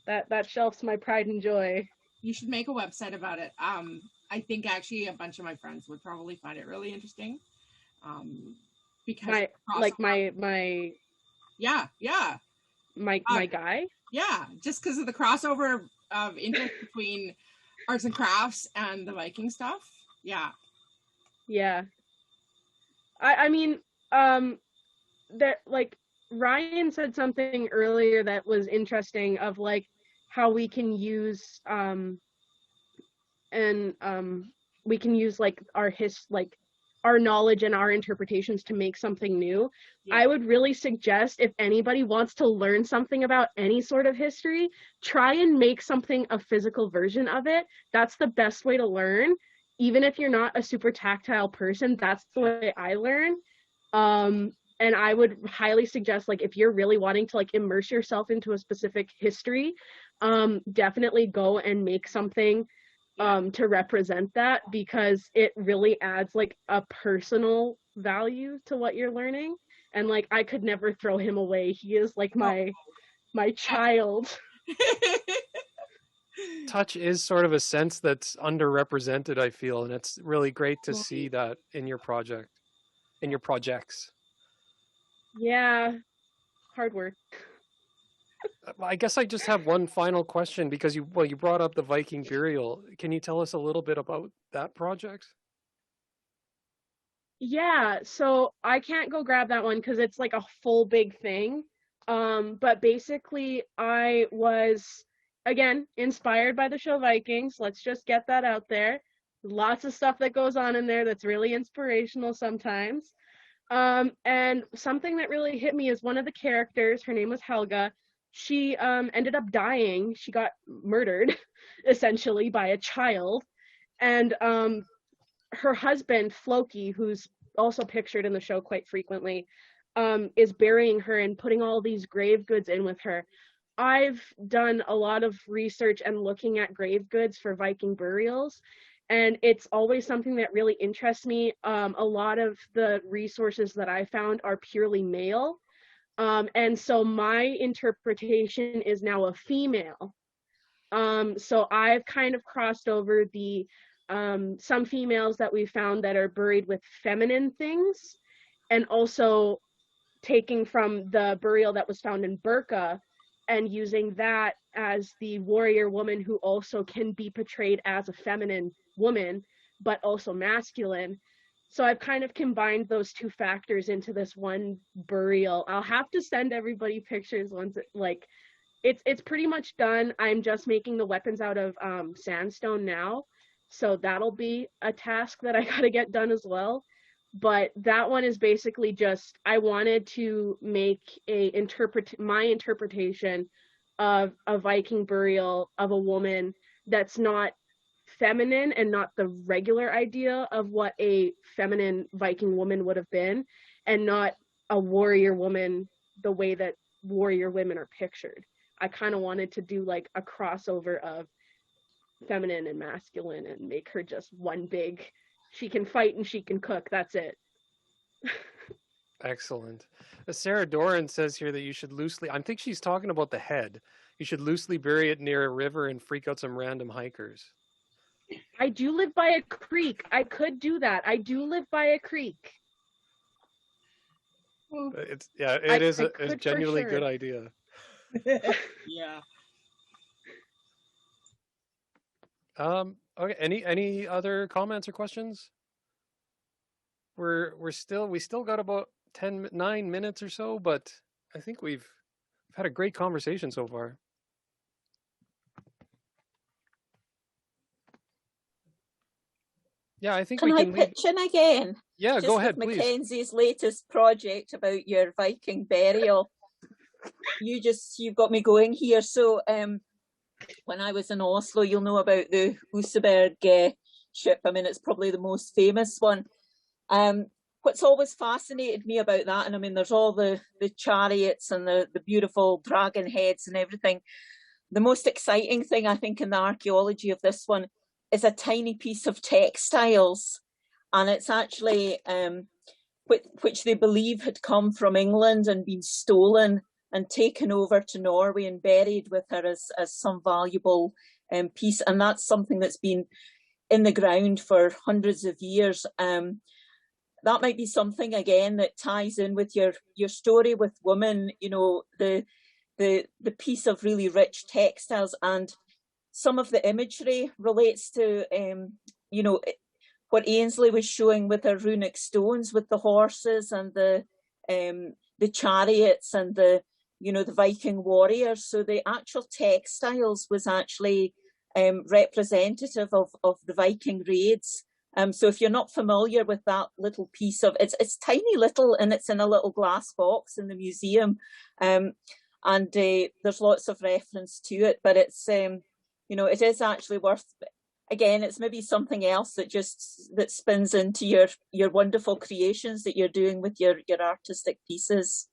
that shelf's my pride and joy. You should make a website about it. I think actually a bunch of my friends would probably find it really interesting. Because my guy. Yeah, just because of the crossover of interest between arts and crafts and the Viking stuff. Yeah. Yeah. I mean, that like Ryan said something earlier that was interesting, of like how we can use we can use like our knowledge and our interpretations to make something new. Yeah. I would really suggest, if anybody wants to learn something about any sort of history, try and make something, a physical version of it. That's the best way to learn. Even if you're not a super tactile person, that's the way I learn. And I would highly suggest, like, if you're really wanting to like immerse yourself into a specific history, definitely go and make something to represent that, because it really adds like a personal value to what you're learning. And like, I could never throw him away. He is like my child. Touch is sort of a sense that's underrepresented, I feel, and it's really great to see that in your projects. Yeah, hard work. I guess I just have one final question, because you brought up the Viking burial. Can you tell us a little bit about that project? Yeah, so I can't go grab that one because it's like a full big thing. But basically I was, again, inspired by the show Vikings. Let's just get that out there. Lots of stuff that goes on in there that's really inspirational sometimes. And something that really hit me is one of the characters, her name was Helga. She ended up dying. She got murdered, essentially, by a child. And her husband, Floki, who's also pictured in the show quite frequently, is burying her and putting all these grave goods in with her. I've done a lot of research and looking at grave goods for Viking burials, and it's always something that really interests me. A lot of the resources that I found are purely male. And so my interpretation is now a female. So I've kind of crossed over the some females that we found that are buried with feminine things, and also taking from the burial that was found in Burka and using that as the warrior woman who also can be portrayed as a feminine woman, but also masculine. So I've kind of combined those two factors into this one burial. I'll have to send everybody pictures once it's pretty much done. I'm just making the weapons out of sandstone now. So that'll be a task that I gotta get done as well. But that one is basically just, I wanted to make my interpretation of a Viking burial of a woman that's not feminine and not the regular idea of what a feminine Viking woman would have been, and not a warrior woman the way that warrior women are pictured. I kind of wanted to do like a crossover of feminine and masculine and make her just one big, she can fight and she can cook, that's it. Excellent. Sarah Doran says here that you should loosely, I think she's talking about the head. You should loosely bury it near a river and freak out some random hikers. I do live by a creek. I could do that. I do live by a creek. It's a genuinely good idea. Yeah. Okay. Any other comments or questions? We still got about 9 minutes or so, but I think we've had a great conversation so far. Yeah, I think Can we can I pitch in again? Yeah, Just go ahead, with please. Mackenzie's latest project about your Viking burial. You've got me going here. So when I was in Oslo, you'll know about the Oseberg ship. I mean, it's probably the most famous one. What's always fascinated me about that, and I mean, there's all the chariots and the beautiful dragon heads and everything. The most exciting thing, I think, in the archaeology of this one is a tiny piece of textiles. And it's actually, which they believe had come from England and been stolen and taken over to Norway and buried with her as some valuable piece. And that's something that's been in the ground for hundreds of years. That might be something, again, that ties in with your story with women, you know, the piece of really rich textiles, and some of the imagery relates to, you know, what Ainsley was showing with her runic stones, with the horses and the chariots and the Viking warriors. So the actual textiles was actually representative of the Viking raids. So if you're not familiar with that little piece of, it's tiny little, and it's in a little glass box in the museum. And there's lots of reference to it, but it's, you know, it is actually worth, again, it's maybe something else that spins into your wonderful creations that you're doing with your artistic pieces.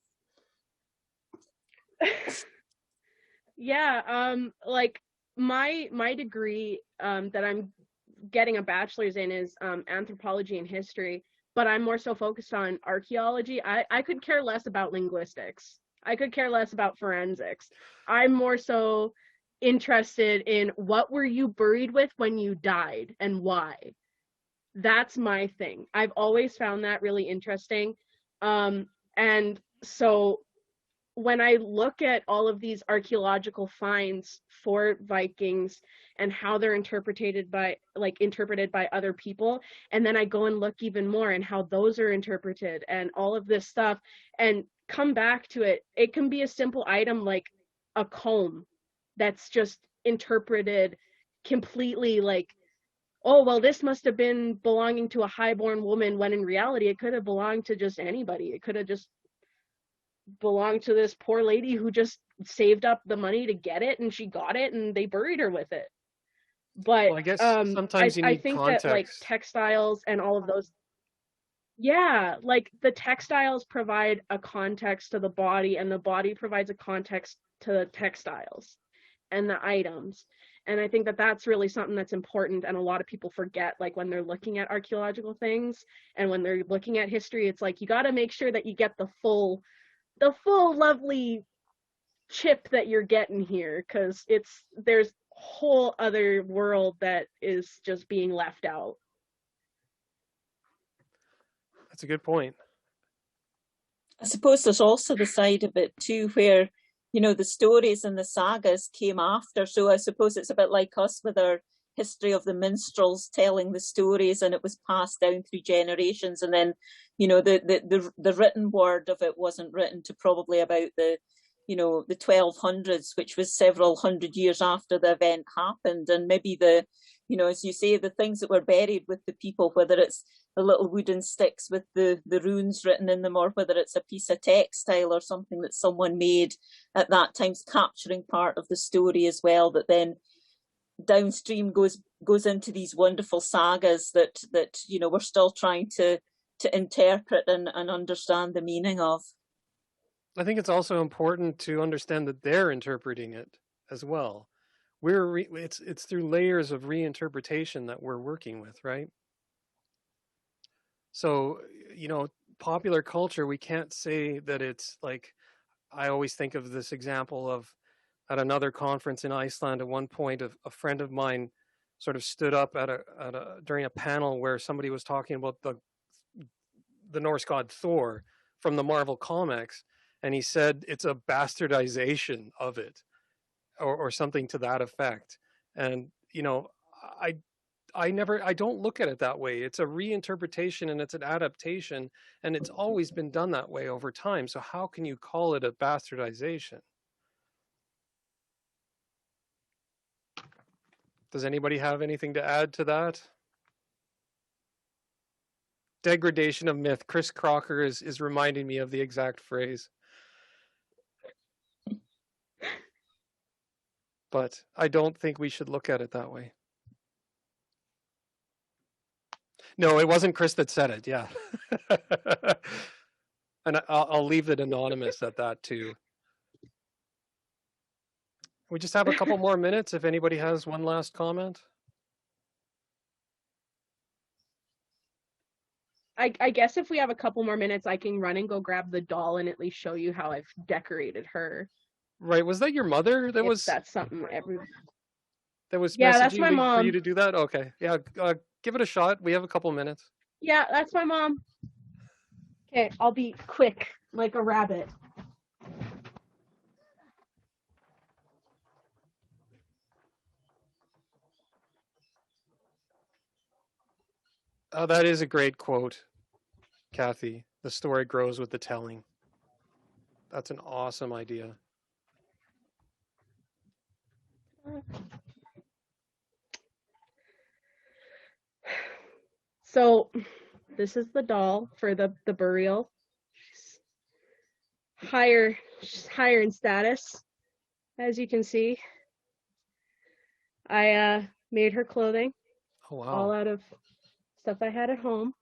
Yeah, like my degree that I'm getting a bachelor's in is anthropology and history, but I'm more so focused on archaeology. I could care less about linguistics. I could care less about forensics. I'm more so interested in what were you buried with when you died and why. That's my thing. I've always found that really interesting. And so when I look at all of these archaeological finds for Vikings and how they're interpreted by other people, and then I go and look even more and how those are interpreted and all of this stuff, and come back to it, it can be a simple item like a comb that's just interpreted completely like, oh, well, this must have been belonging to a highborn woman, when in reality it could have belonged to just anybody. It could have just belonged to this poor lady who just saved up the money to get it, and she got it and they buried her with it. But well, I guess sometimes you need I think context. that like textiles and all of those, yeah, like the textiles provide a context to the body, and the body provides a context to the textiles and the items. And I think that that's really something that's important, and a lot of people forget, like when they're looking at archaeological things and when they're looking at history, it's like you got to make sure that you get the full the full lovely chip that you're getting here, because there's a whole other world that is just being left out. That's a good point. I suppose there's also the side of it too, where, you know, the stories and the sagas came after. So I suppose it's a bit like us with our history of the minstrels telling the stories, and it was passed down through generations. And then, you know, the written word of it wasn't written to probably about the 1200s, which was several hundred years after the event happened. And maybe as you say, the things that were buried with the people, whether it's the little wooden sticks with the runes written in them, or whether it's a piece of textile or something that someone made at that time, capturing part of the story as well, that then downstream goes into these wonderful sagas that we're still trying to interpret and understand the meaning of. I think it's also important to understand that they're interpreting it as well. It's through layers of reinterpretation that we're working with, right? So, popular culture, we can't say that it's like, I always think of this example of at another conference in Iceland at one point, a friend of mine sort of stood up during a panel where somebody was talking about the Norse god Thor from the Marvel comics. And he said it's a bastardization of it, or something to that effect. And, I don't look at it that way. It's a reinterpretation and it's an adaptation, and it's always been done that way over time. So how can you call it a bastardization? Does anybody have anything to add to that? Degradation of myth. Chris Crocker is reminding me of the exact phrase. But I don't think we should look at it that way. No, it wasn't Chris that said it. Yeah. And I'll leave it anonymous at that too. We just have a couple more minutes if anybody has one last comment. I guess if we have a couple more minutes, I can run and go grab the doll and at least show you how I've decorated her. Right. Was that your mother? That's something that was yeah, that's messaging my mom. for you to do that? Okay. Yeah. Give it a shot. We have a couple minutes. Yeah, that's my mom. Okay, I'll be quick, like a rabbit. Oh, that is a great quote, Kathy. The story grows with the telling. That's an awesome idea. So this is the doll for the burial. She's higher in status, as you can see. I made her clothing. Oh, wow. All out of stuff I had at home.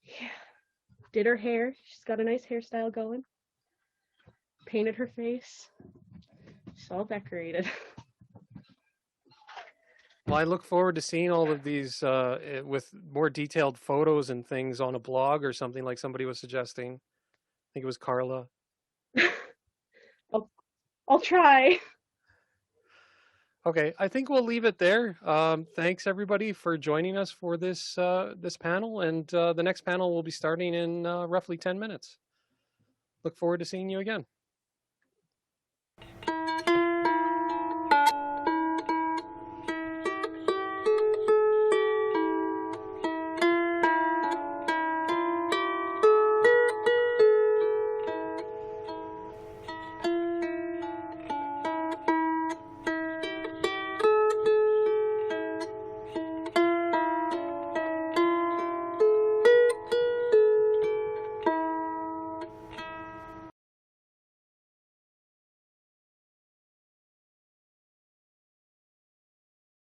Yeah. Did her hair. She's got a nice hairstyle going. Painted her face. She's all decorated. Well, I look forward to seeing all of these with more detailed photos and things on a blog or something, like somebody was suggesting. I think it was Carla. I'll try. Okay, I think we'll leave it there. Thanks everybody for joining us for this panel, and the next panel will be starting in roughly 10 minutes. Look forward to seeing you again.